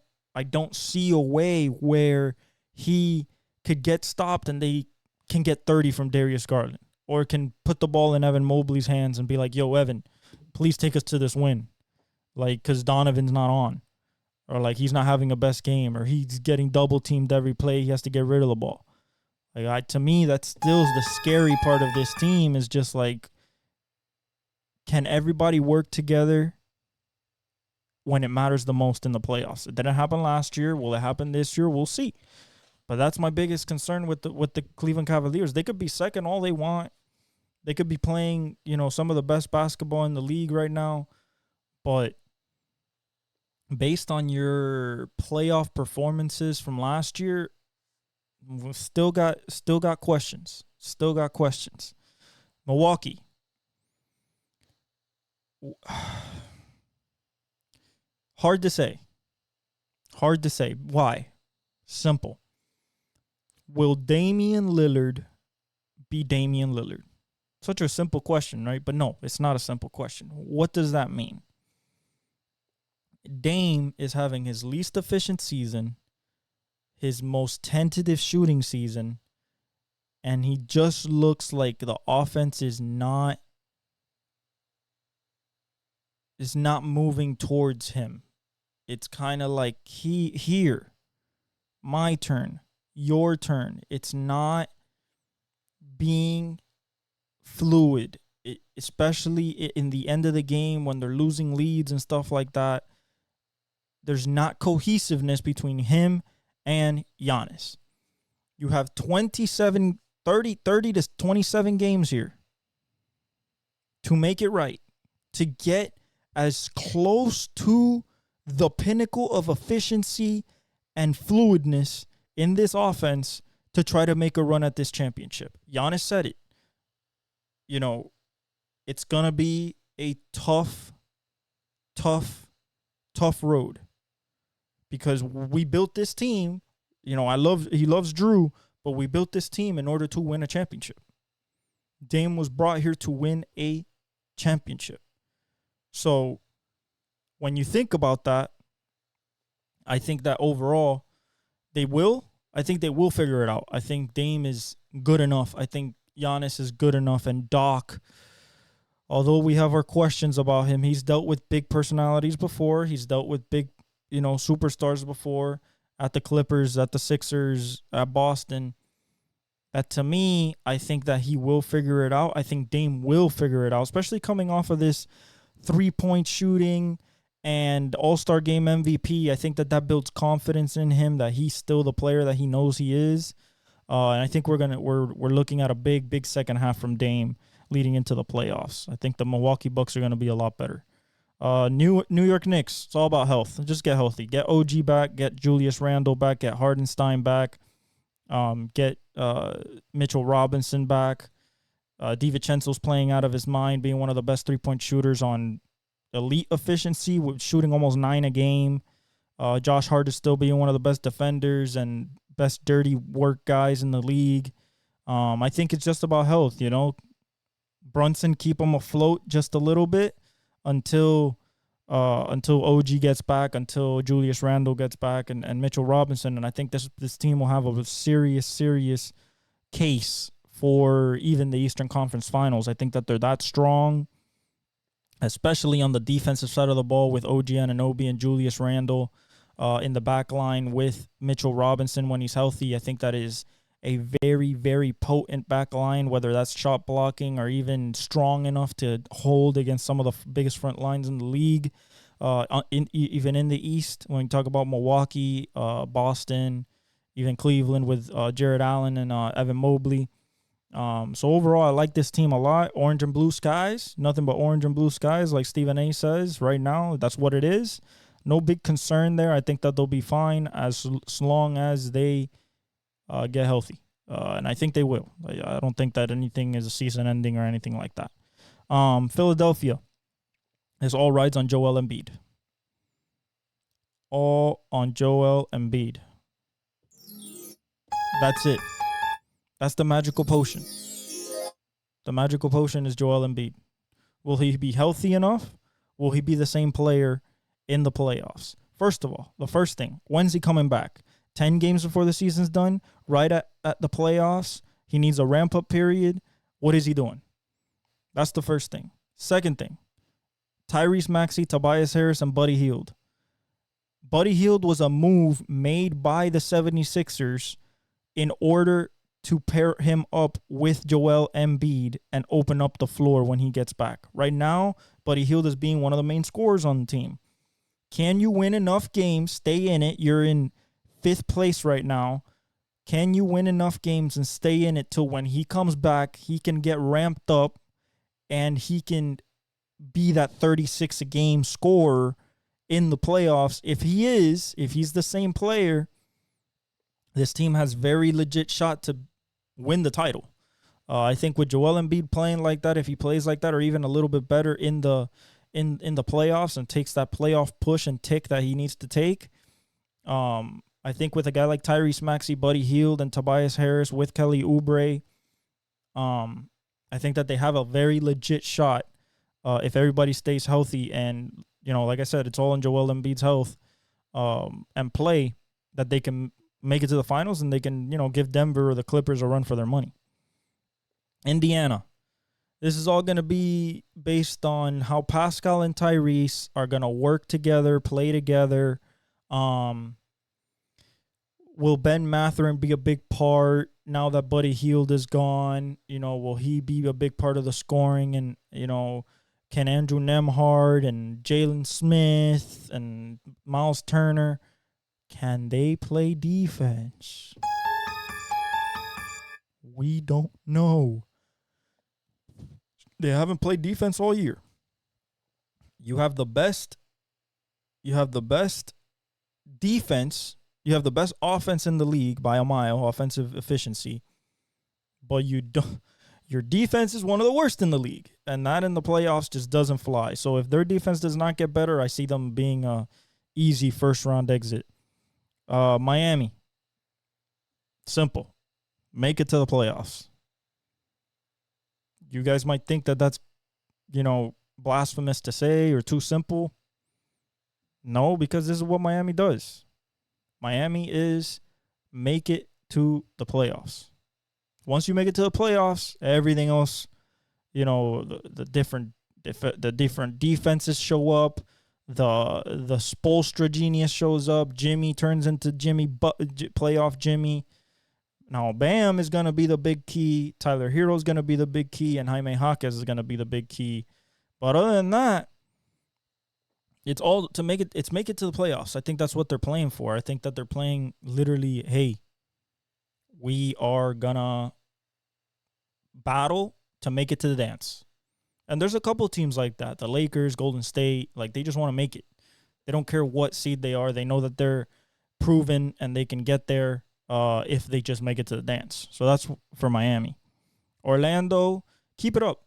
see a way where he could get stopped and they can get 30 from Darius Garland, or can put the ball in Evan Mobley's hands and be like, yo, Evan, please take us to this win. Like, because Donovan's not on, or like he's not having a best game, or he's getting double teamed every play. He has to get rid of the ball. Like, to me, that's still the scary part of this team, is just like, can everybody work together when it matters the most in the playoffs? It didn't happen last year. Will it happen this year? We'll see. But that's my biggest concern with the Cleveland Cavaliers. They could be second all they want. They could be playing, some of the best basketball in the league right now. But based on your playoff performances from last year, we've still got questions. Still got questions. Milwaukee. Hard to say. Why? Simple. Will Damian Lillard be Damian Lillard? Such a simple question, right? But no, it's not a simple question. What does that mean? Dame is having his least efficient season, his most tentative shooting season, and he just looks like the offense is not moving towards him. It's kind of like here, my turn, your turn. It's not being fluid, especially in the end of the game when they're losing leads and stuff like that. There's not cohesiveness between him and Giannis. You have 30 to 27 games here to make it right, to get as close to the pinnacle of efficiency and fluidness in this offense to try to make a run at this championship. Giannis said it. You know, it's going to be a tough road because we built this team. You know, he loves Drew, but we built this team in order to win a championship. Dame was brought here to win a championship. So when you think about that, I think that overall they will. I think they will figure it out. I think Dame is good enough. I think Giannis is good enough. And Doc, although we have our questions about him, he's dealt with big personalities before. He's dealt with big, superstars before at the Clippers, at the Sixers, at Boston. That to me, I think that he will figure it out. I think Dame will figure it out, especially coming off of this 3-point shooting and All-Star Game MVP. I think that builds confidence in him that he's still the player that he knows he is. And I think we're looking at a big second half from Dame leading into the playoffs. I think the Milwaukee Bucks are going to be a lot better. New York Knicks, it's all about health. Just get healthy. Get OG back. Get Julius Randle back. Get Hardenstein back. Get Mitchell Robinson back. DiVincenzo's playing out of his mind, being one of the best 3-point shooters on elite efficiency, with shooting almost 9 a game. Josh Hart is still being one of the best defenders and best dirty work guys in the league. I think it's just about health, Brunson, keep him afloat just a little bit until OG gets back, until Julius Randle gets back, and Mitchell Robinson. And I think this team will have a serious case for even the Eastern Conference Finals. I think that they're that strong, especially on the defensive side of the ball with OG Anunoby and Julius Randle in the back line with Mitchell Robinson when he's healthy. I think that is a very potent back line, whether that's shot blocking or even strong enough to hold against some of the biggest front lines in the league, even in the East. When you talk about Milwaukee, Boston, even Cleveland with Jared Allen and Evan Mobley. So overall, I like this team a lot. Orange and blue skies, nothing but orange and blue skies, like Stephen A says right now. That's what it is. No big concern there. I think that they'll be fine as long as they get healthy. And I think they will. I don't think that anything is a season ending or anything like that. Philadelphia is all rides on Joel Embiid. All on Joel Embiid. That's it. That's the magical potion. The magical potion is Joel Embiid. Will he be healthy enough? Will he be the same player in the playoffs? First of all, the first thing, when's he coming back? 10 games before the season's done? Right at the playoffs? He needs a ramp-up period? What is he doing? That's the first thing. Second thing, Tyrese Maxey, Tobias Harris, and Buddy Hield. Buddy Hield was a move made by the 76ers in order to pair him up with Joel Embiid and open up the floor when he gets back. Right now, Buddy Hield is being one of the main scorers on the team. Can you win enough games, stay in it? You're in 5th place right now. Can you win enough games and stay in it till when he comes back, he can get ramped up and he can be that 36 a game scorer in the playoffs? If he's the same player, this team has very legit shot to win the title. I think with Joel Embiid playing like that, if he plays like that or even a little bit better in the playoffs and takes that playoff push and tick that he needs to take, I think with a guy like Tyrese Maxey, Buddy Hield, and Tobias Harris with Kelly Oubre, I think that they have a very legit shot if everybody stays healthy. And, like I said, it's all in Joel Embiid's health and play that they can make it to the finals and they can, give Denver or the Clippers a run for their money. Indiana. This is all going to be based on how Pascal and Tyrese are going to work together, play together. Will Ben Mathurin be a big part now that Buddy Hield is gone? Will he be a big part of the scoring? And, can Andrew Nemhard and Jalen Smith and Miles Turner, can they play defense? We don't know. They haven't played defense all year. You have the best defense. You have the best offense in the league by a mile, offensive efficiency. But your defense is one of the worst in the league. And that in the playoffs just doesn't fly. So if their defense does not get better, I see them being a easy first round exit. Miami. Simple. Make it to the playoffs. You guys might think that that's, blasphemous to say or too simple. No, because this is what Miami does. Miami is make it to the playoffs. Once you make it to the playoffs, everything else, the different defenses show up. The Spoelstra genius shows up. Jimmy turns into playoff Jimmy. Now, Bam is going to be the big key. Tyler Hero is going to be the big key. And Jaime Jaquez is going to be the big key. But other than that, it's all to make it to the playoffs. I think that's what they're playing for. I think that they're playing literally, hey, we are going to battle to make it to the dance. And there's a couple teams like that. The Lakers, Golden State, they just want to make it. They don't care what seed they are. They know that they're proven and they can get there. If they just make it to the dance. So that's for Miami. Orlando, keep it up.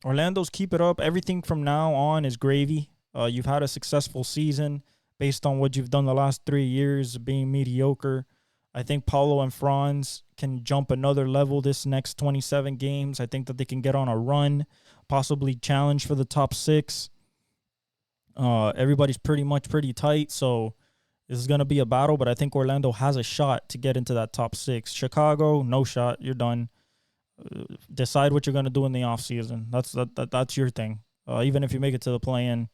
Orlando's keep it up. Everything from now on is gravy. You've had a successful season based on what you've done the last 3 years being mediocre. I think Paulo and Franz can jump another level this next 27 games. I think that they can get on a run, possibly challenge for the top 6. Everybody's pretty tight, so this is going to be a battle, but I think Orlando has a shot to get into that top 6. Chicago, no shot. You're done. Decide what you're going to do in the offseason. That's your thing. Even if you make it to the play-in,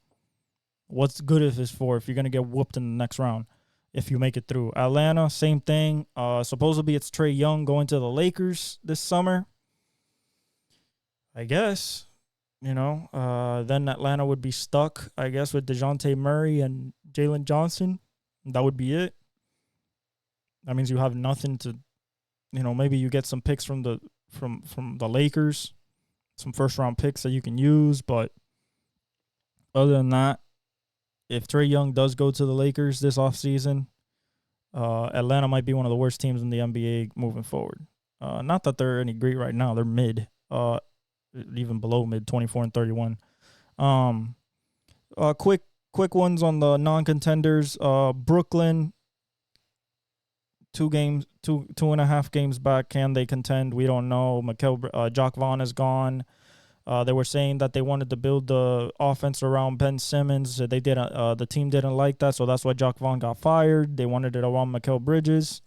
what's good if it's for if you're going to get whooped in the next round if you make it through. Atlanta, same thing. Supposedly it's Trae Young going to the Lakers this summer. I guess. Then Atlanta would be stuck, I guess, with DeJounte Murray and Jalen Johnson. That would be it. That means you have nothing to, maybe you get some picks from the Lakers, some first round picks that you can use. But other than that, if Trae Young does go to the Lakers this offseason, Atlanta might be one of the worst teams in the NBA moving forward. Not that they're any great right now. They're mid, even below mid, 24-31. Quick ones on the non-contenders. Brooklyn, 2.5 games back. Can they contend? We don't know. Jacques Vaughn is gone. They were saying that they wanted to build the offense around Ben Simmons. They didn't. The team didn't like that, so that's why Jacques Vaughn got fired. They wanted it around Mikal Bridges.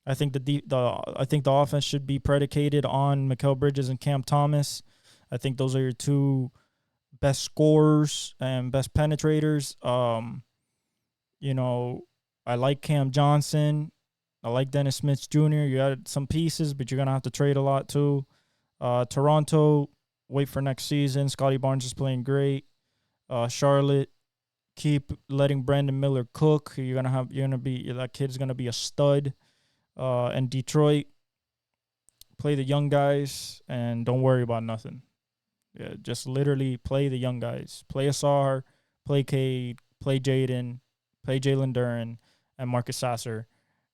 I think the offense should be predicated on Mikal Bridges and Cam Thomas. I think those are your two best scorers and best penetrators. I like Cam Johnson. I like Dennis Smith Jr. You added some pieces, but you're going to have to trade a lot too. Toronto, wait for next season. Scotty Barnes is playing great. Charlotte, keep letting Brandon Miller cook. That kid's going to be a stud. And Detroit, play the young guys and don't worry about nothing. Yeah, just literally play the young guys. Play Asar, play Cade, play Jaden, play Jalen Duren, and Marcus Sasser,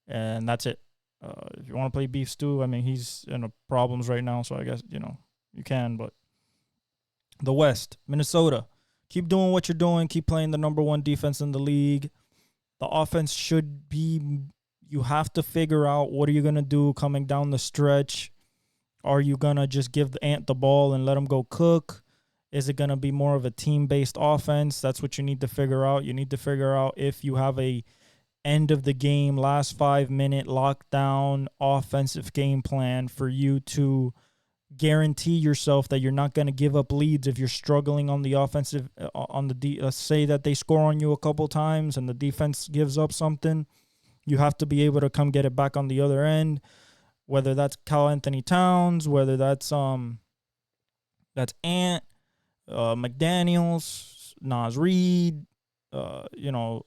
and that's it. If you want to play Beef Stew, he's in problems right now, so I guess, you can. But the West, Minnesota, keep doing what you're doing. Keep playing the number 1 defense in the league. The offense should be, you have to figure out what are you going to do coming down the stretch. Are you going to just give the Ant the ball and let him go cook? Is it going to be more of a team-based offense? That's what you need to figure out. You need to figure out if you have a end of the game, last 5-minute lockdown offensive game plan for you to guarantee yourself that you're not going to give up leads if you're struggling on the offensive let's say that they score on you a couple times and the defense gives up something. You have to be able to come get it back on the other end, whether that's Cal Anthony Towns, whether that's Ant, McDaniels, Nas Reed, you know,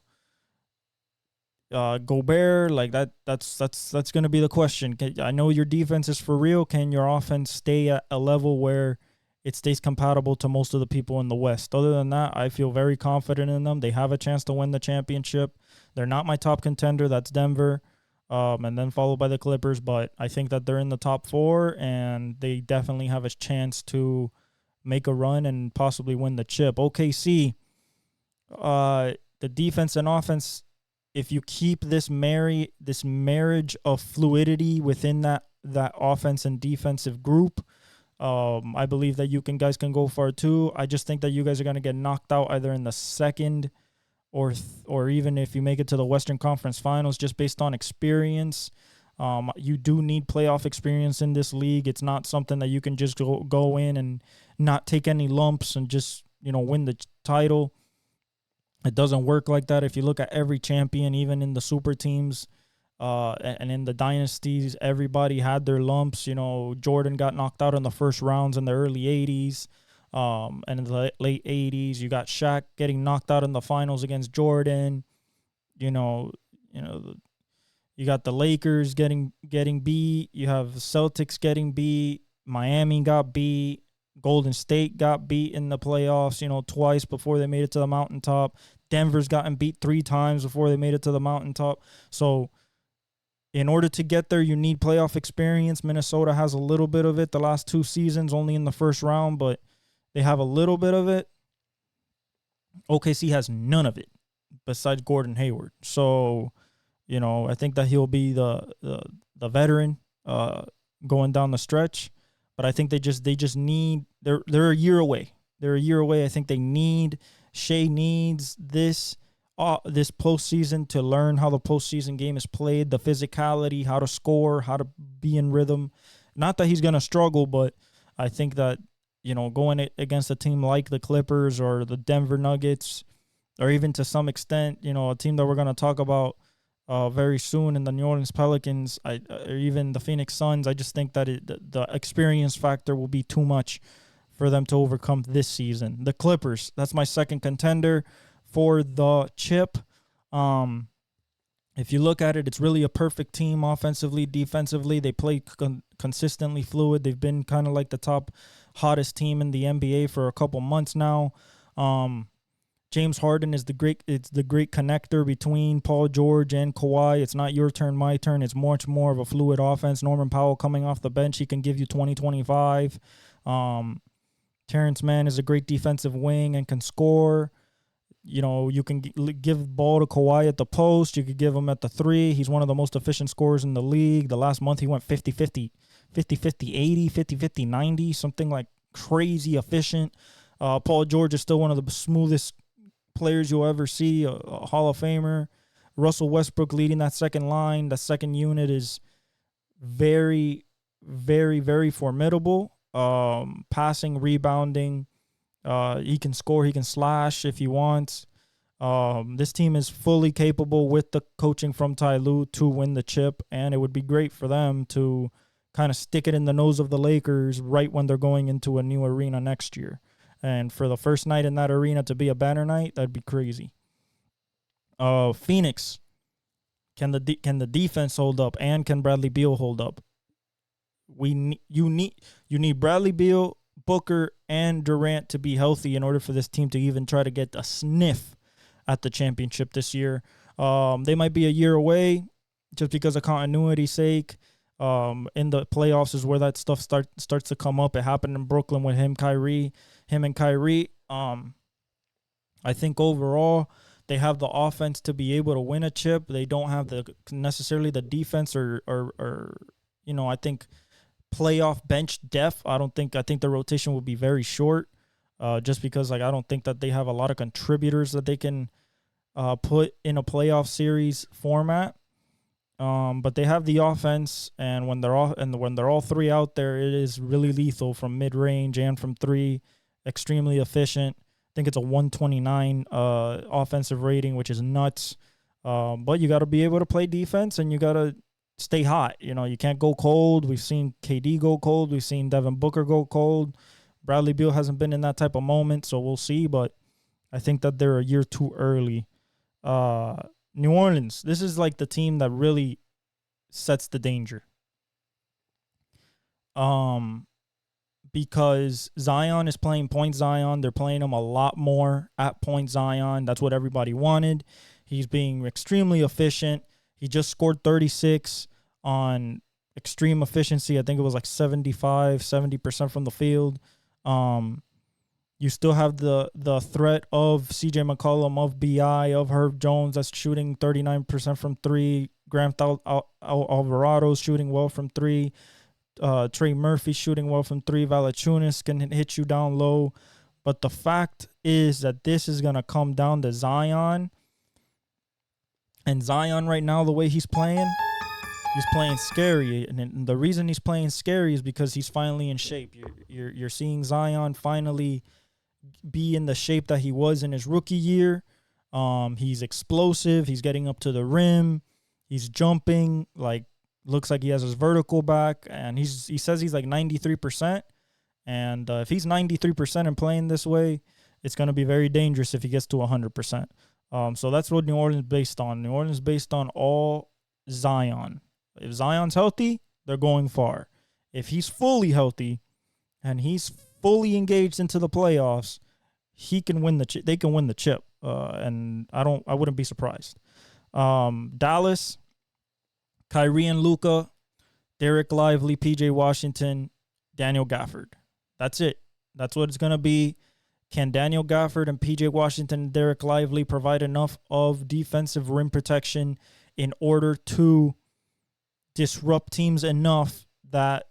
Gobert. Like that's going to be the question. I know your defense is for real. Can your offense stay at a level where it stays compatible to most of the people in the West? Other than that, I feel very confident in them. They have a chance to win the championship. They're not my top contender. That's Denver. And then followed by the Clippers. But I think that they're in the top 4, and they definitely have a chance to make a run and possibly win the chip. OKC, the defense and offense, if you keep this marriage of fluidity within that offense and defensive group, I believe that you guys can go far too. I just think that you guys are going to get knocked out either in the second or even if you make it to the Western Conference Finals, just based on experience. You do need playoff experience in this league. It's not something that you can just go in and not take any lumps and just, win the title. It doesn't work like that. If you look at every champion, even in the super teams and in the dynasties, everybody had their lumps. Jordan got knocked out in the first rounds in the early 80s. And in the late 80s, you got Shaq getting knocked out in the finals against Jordan. You got the Lakers getting beat. You have Celtics getting beat. Miami got beat. Golden State got beat in the playoffs, twice before they made it to the mountaintop. Denver's gotten beat 3 times before they made it to the mountaintop. So in order to get there, you need playoff experience. Minnesota has a little bit of it the last 2 seasons, only in the first round, but they have a little bit of it. OKC has none of it besides Gordon Hayward. So, I think that he'll be the veteran going down the stretch. But I think they just need they're a year away. They're a year away. I think Shea needs this postseason to learn how the postseason game is played, the physicality, how to score, how to be in rhythm. Not that he's gonna struggle, but I think that going against a team like the Clippers or the Denver Nuggets, or even to some extent, a team that we're gonna talk about very soon in the New Orleans Pelicans, or even the Phoenix Suns, I just think that the experience factor will be too much for them to overcome this season. The Clippers, that's my second contender for the chip. If you look at it, it's really a perfect team offensively, defensively. They play consistently fluid. They've been kind of like the top hottest team in the NBA for a couple months now. James Harden is the great connector between Paul George and Kawhi. It's not your turn, my turn. It's much more of a fluid offense. Norman Powell coming off the bench, he can give you 20, 25. Terrence Mann is a great defensive wing and can score. You can give the ball to Kawhi at the post. You could give him at the 3. He's one of the most efficient scorers in the league. The last month he went 50-50, 50-50-80, 50-50, 90, something like crazy efficient. Paul George is still one of the smoothest players you'll ever see, a Hall of Famer. Russell Westbrook leading that second line. That second unit is very, very, very formidable. Passing, rebounding. He can score. He can slash if he wants. This team is fully capable with the coaching from Ty Lue to win the chip, and it would be great for them to kind of stick it in the nose of the Lakers right when they're going into a new arena next year. And for the first night in that arena to be a banner night, that'd be crazy. Phoenix, can the defense hold up, and can Bradley Beal hold up? You need Bradley Beal, Booker, and Durant to be healthy in order for this team to even try to get a sniff at the championship this year. They might be a year away just because of continuity's sake. In the playoffs is where that stuff starts to come up. It happened in Brooklyn with him and Kyrie. I think overall they have the offense to be able to win a chip. They don't have necessarily the defense or I think playoff bench depth. I think the rotation will be very short, just because I don't think that they have a lot of contributors that they can put in a playoff series format. But they have the offense, and when they're all three out there, it is really lethal from mid range and from three. Extremely efficient. I think it's a 129 offensive rating, which is nuts. But you got to be able to play defense, and you got to stay hot. You can't go cold. We've seen KD go cold. We've seen Devin Booker go cold. Bradley Beal hasn't been in that type of moment, so we'll see. But I think that they're a year too early. New Orleans, this is like the team that really sets the danger. Because Zion is playing point Zion. They're playing him a lot more at point Zion. That's what everybody wanted. He's being extremely efficient. He just scored 36 on extreme efficiency. I think it was like 70% from the field. You still have the threat of CJ McCollum, of BI, of Herb Jones that's shooting 39% from three. Grant Alvarado's shooting well from three. Trey Murphy shooting well from three. Valanciunas can hit you down low. But the fact is that this is going to come down to Zion. And Zion right now, the way he's playing scary. And the reason he's playing scary is because he's finally in shape. You're seeing Zion finally be in the shape that he was in his rookie year. He's explosive. He's getting up to the rim. He's jumping. Looks like he has his vertical back. And he says he's like 93%. And if he's 93% and playing this way, it's going to be very dangerous if he gets to 100%. So that's what New Orleans is based on. New Orleans is based on all Zion. If Zion's healthy, they're going far. If he's fully healthy and he's fully engaged into the playoffs, he can win they can win the chip. And I wouldn't be surprised. Dallas, Kyrie and Luka, Derek Lively, PJ Washington, Daniel Gafford. That's it. That's what it's going to be. Can Daniel Gafford and PJ Washington and Derek Lively provide enough of defensive rim protection in order to disrupt teams enough that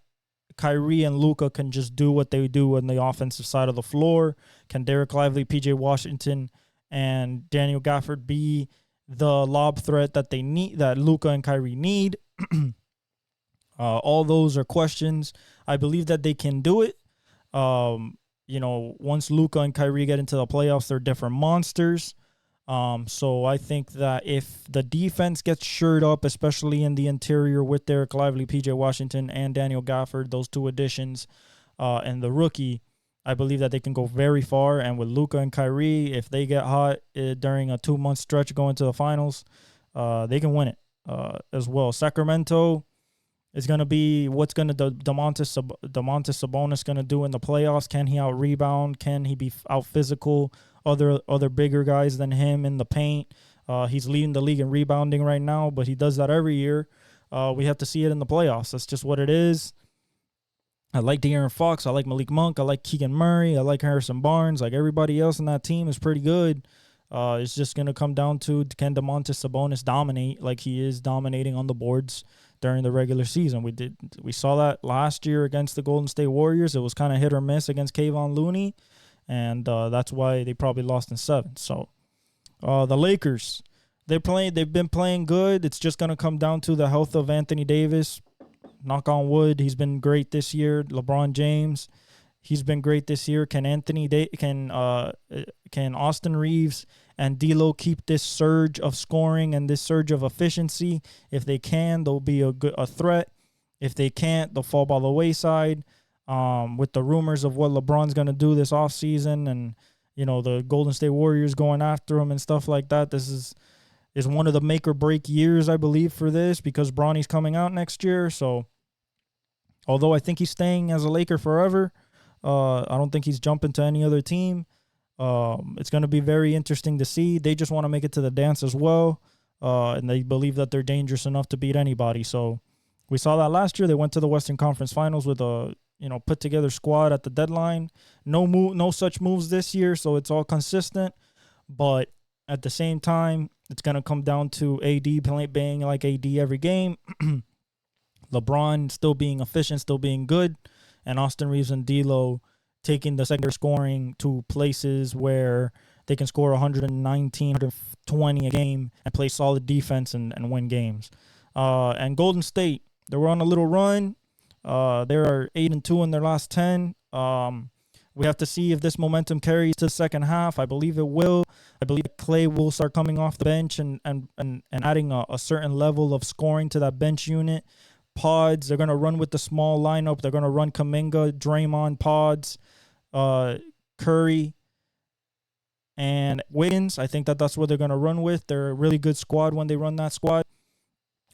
Kyrie and Luka can just do what they do on the offensive side of the floor? Can Derek Lively, PJ Washington, and Daniel Gafford be the lob threat that they need, that Luka and Kyrie need? All those are questions. I believe that they can do it. Once Luka and Kyrie get into the playoffs, they're different monsters. So I think that if the defense gets shored up, especially in the interior with Derek Lively, PJ Washington, and Daniel Gafford, those two additions, and the rookie, I believe that they can go very far. And with Luka and Kyrie, if they get hot during a 2-month stretch going to the finals, they can win it as well. Sacramento is going to be what's going to Domantas Sabonis going to do in the playoffs. Can he out rebound? Can he be out physical other bigger guys than him in the paint? He's leading the league in rebounding right now, but he does that every year. We have to see it in the playoffs. That's just what it is. I like De'Aaron Fox. I like Malik Monk. I like Keegan Murray. I like Harrison Barnes. Like everybody else in that team is pretty good. It's just going to come down to, can Domantas Sabonis dominate like he is dominating on the boards during the regular season? We saw that last year against the Golden State Warriors. It was kind of hit or miss against Kevon Looney, and that's why they probably lost in 7. So the Lakers, they've been playing good. It's just going to come down to the health of Anthony Davis. Knock on wood, he's been great this year. LeBron James, he's been great this year. Can Austin Reeves and D'Lo keep this surge of scoring and this surge of efficiency? If they can, they'll be a threat. If they can't, they'll fall by the wayside. With the rumors of what LeBron's going to do this offseason and, the Golden State Warriors going after him and stuff like that, this is one of the make or break years, I believe, for this, because Bronny's coming out next year. So although I think he's staying as a Laker forever, I don't think he's jumping to any other team. It's going to be very interesting to see. They just want to make it to the dance as well, and they believe that they're dangerous enough to beat anybody. So we saw that last year. They went to the Western Conference Finals with a put together squad at the deadline. No such moves this year, so it's all consistent. But at the same time, it's going to come down to AD being like AD every game. LeBron still being efficient, still being good. And Austin Reeves and D'Lo taking the secondary scoring to places where they can score 119, 120 a game and play solid defense and win games. And Golden State, they were on a little run. They are 8-2 in their last 10. We have to see if this momentum carries to the second half. I believe it will. I believe Clay will start coming off the bench and adding a certain level of scoring to that bench unit. Pods, they're going to run with the small lineup. They're going to run Kuminga, Draymond, Pods, Curry, and Wiggins. I think that's what they're going to run with. They're a really good squad when they run that squad.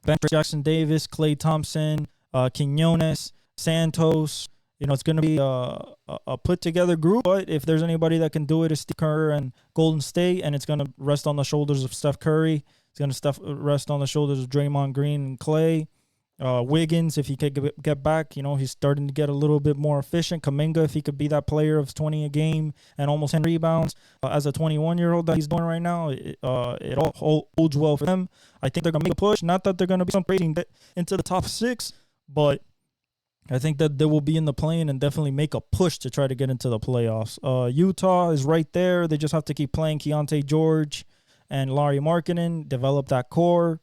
Bench Jackson Davis, Klay Thompson, Quinones, Santos. It's going to be a put-together group, but if there's anybody that can do it, it's Steve Kerr and Golden State, and it's going to rest on the shoulders of Steph Curry. It's going to rest on the shoulders of Draymond Green and Klay. Wiggins, if he could get back, he's starting to get a little bit more efficient. Kuminga, if he could be that player of 20 a game and almost 10 rebounds as a 21-year-old that he's doing right now, it all holds well for them. I think they're going to make a push. Not that they're going to be some crazy and get into the top 6, but I think that they will be in the play-in and definitely make a push to try to get into the playoffs. Utah is right there. They just have to keep playing Keontae George and Lauri Markkanen, develop that core.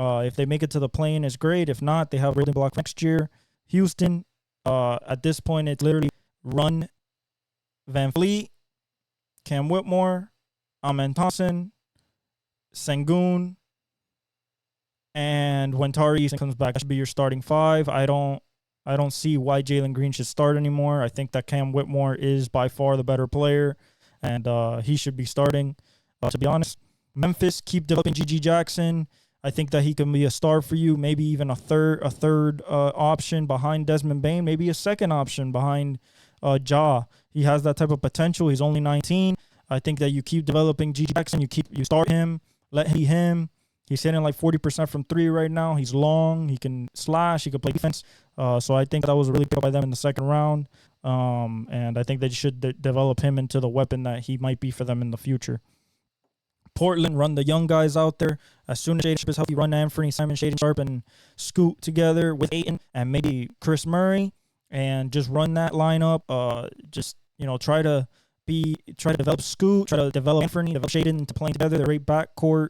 If they make it to the play-in, it's great. If not, they have a building block for next year. Houston, at this point, it's literally run Van Fleet, Cam Whitmore, Amen Thompson, Sengun, and when Tari Eason comes back, that should be your starting 5. I don't see why Jalen Green should start anymore. I think that Cam Whitmore is by far the better player, and he should be starting, to be honest. Memphis, keep developing G.G. Jackson. I think that he can be a star for you, maybe even a third option behind Desmond Bane, maybe a second option behind Ja. He has that type of potential. He's only 19. I think that you keep developing G.G. Jackson. You start him, let him. He's hitting like 40% from 3 right now. He's long. He can slash. He can play defense. So I think that was really good by them in the second round. And I think they should develop him into the weapon that he might be for them in the future. Portland, run the young guys out there. As soon as Shaedon Sharpe is healthy, run Anthony Simon, Shaedon Sharpe, and Scoot together with Ayton and maybe Chris Murray, and just run that lineup. Try to develop Scoot, try to develop Anthony, develop Shaedon into playing together. They're right backcourt.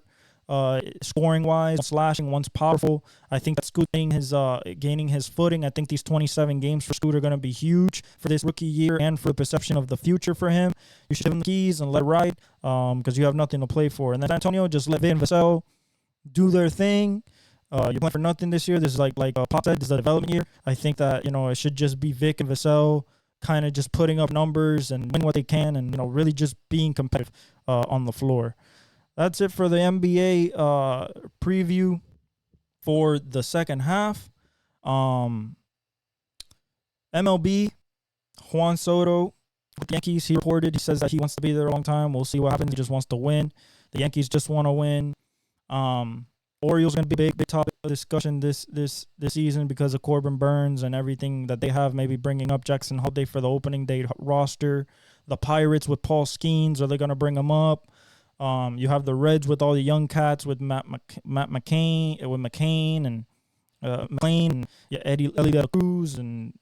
Scoring wise, slashing, one's powerful. I think that Scoot gaining his footing. I think these 27 games for Scoot are going to be huge for this rookie year and for the perception of the future for him. You should give him the keys and let it ride, because you have nothing to play for. And then Antonio, just let Vic and Vassell do their thing. You're playing for nothing this year. This is like Pop said, this is a development year. I think that it should just be Vic and Vassell kind of just putting up numbers and win what they can, and really just being competitive on the floor. That's it for the NBA preview for the second half. MLB, Juan Soto with the Yankees, he reported. He says that he wants to be there a long time. We'll see what happens. He just wants to win. The Yankees just want to win. Orioles going to be a big topic of discussion this season because of Corbin Burns and everything that they have, maybe bringing up Jackson Holliday for the opening day roster. The Pirates with Paul Skeens, are they going to bring him up? You have the Reds with all the young cats with Matt McCain, and McLean, and Eddie De La Cruz, and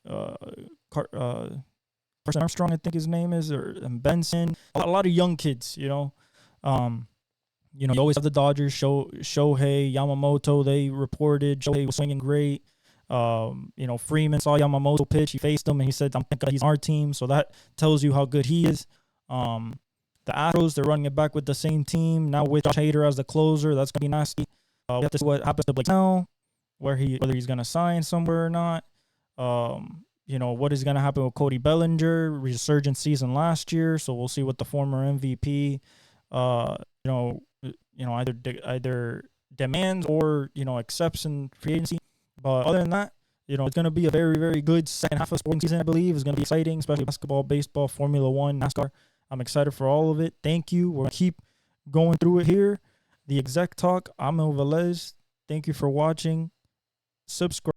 Carson Armstrong, I think his name is, and Benson. A lot of young kids, you always have the Dodgers, Shohei, Yamamoto. They reported Shohei was swinging great. Freeman saw Yamamoto pitch. He faced him, and he said, "I'm thinking he's on our team." So that tells you how good he is. The Astros, they're running it back with the same team now with Josh Hader as the closer. That's gonna be nasty. We have to see what happens to Blake Snell, whether he's gonna sign somewhere or not. What is gonna happen with Cody Bellinger? Resurgent season last year, so we'll see what the former MVP, either demands or accepts in free agency. But other than that, it's going to be a very, very good second half of sporting season, I believe. It's going to be exciting, especially basketball, baseball, Formula One, NASCAR. I'm excited for all of it. Thank you. We're going to keep going through it here. The Exec Talk, I'm El Velez. Thank you for watching. Subscribe.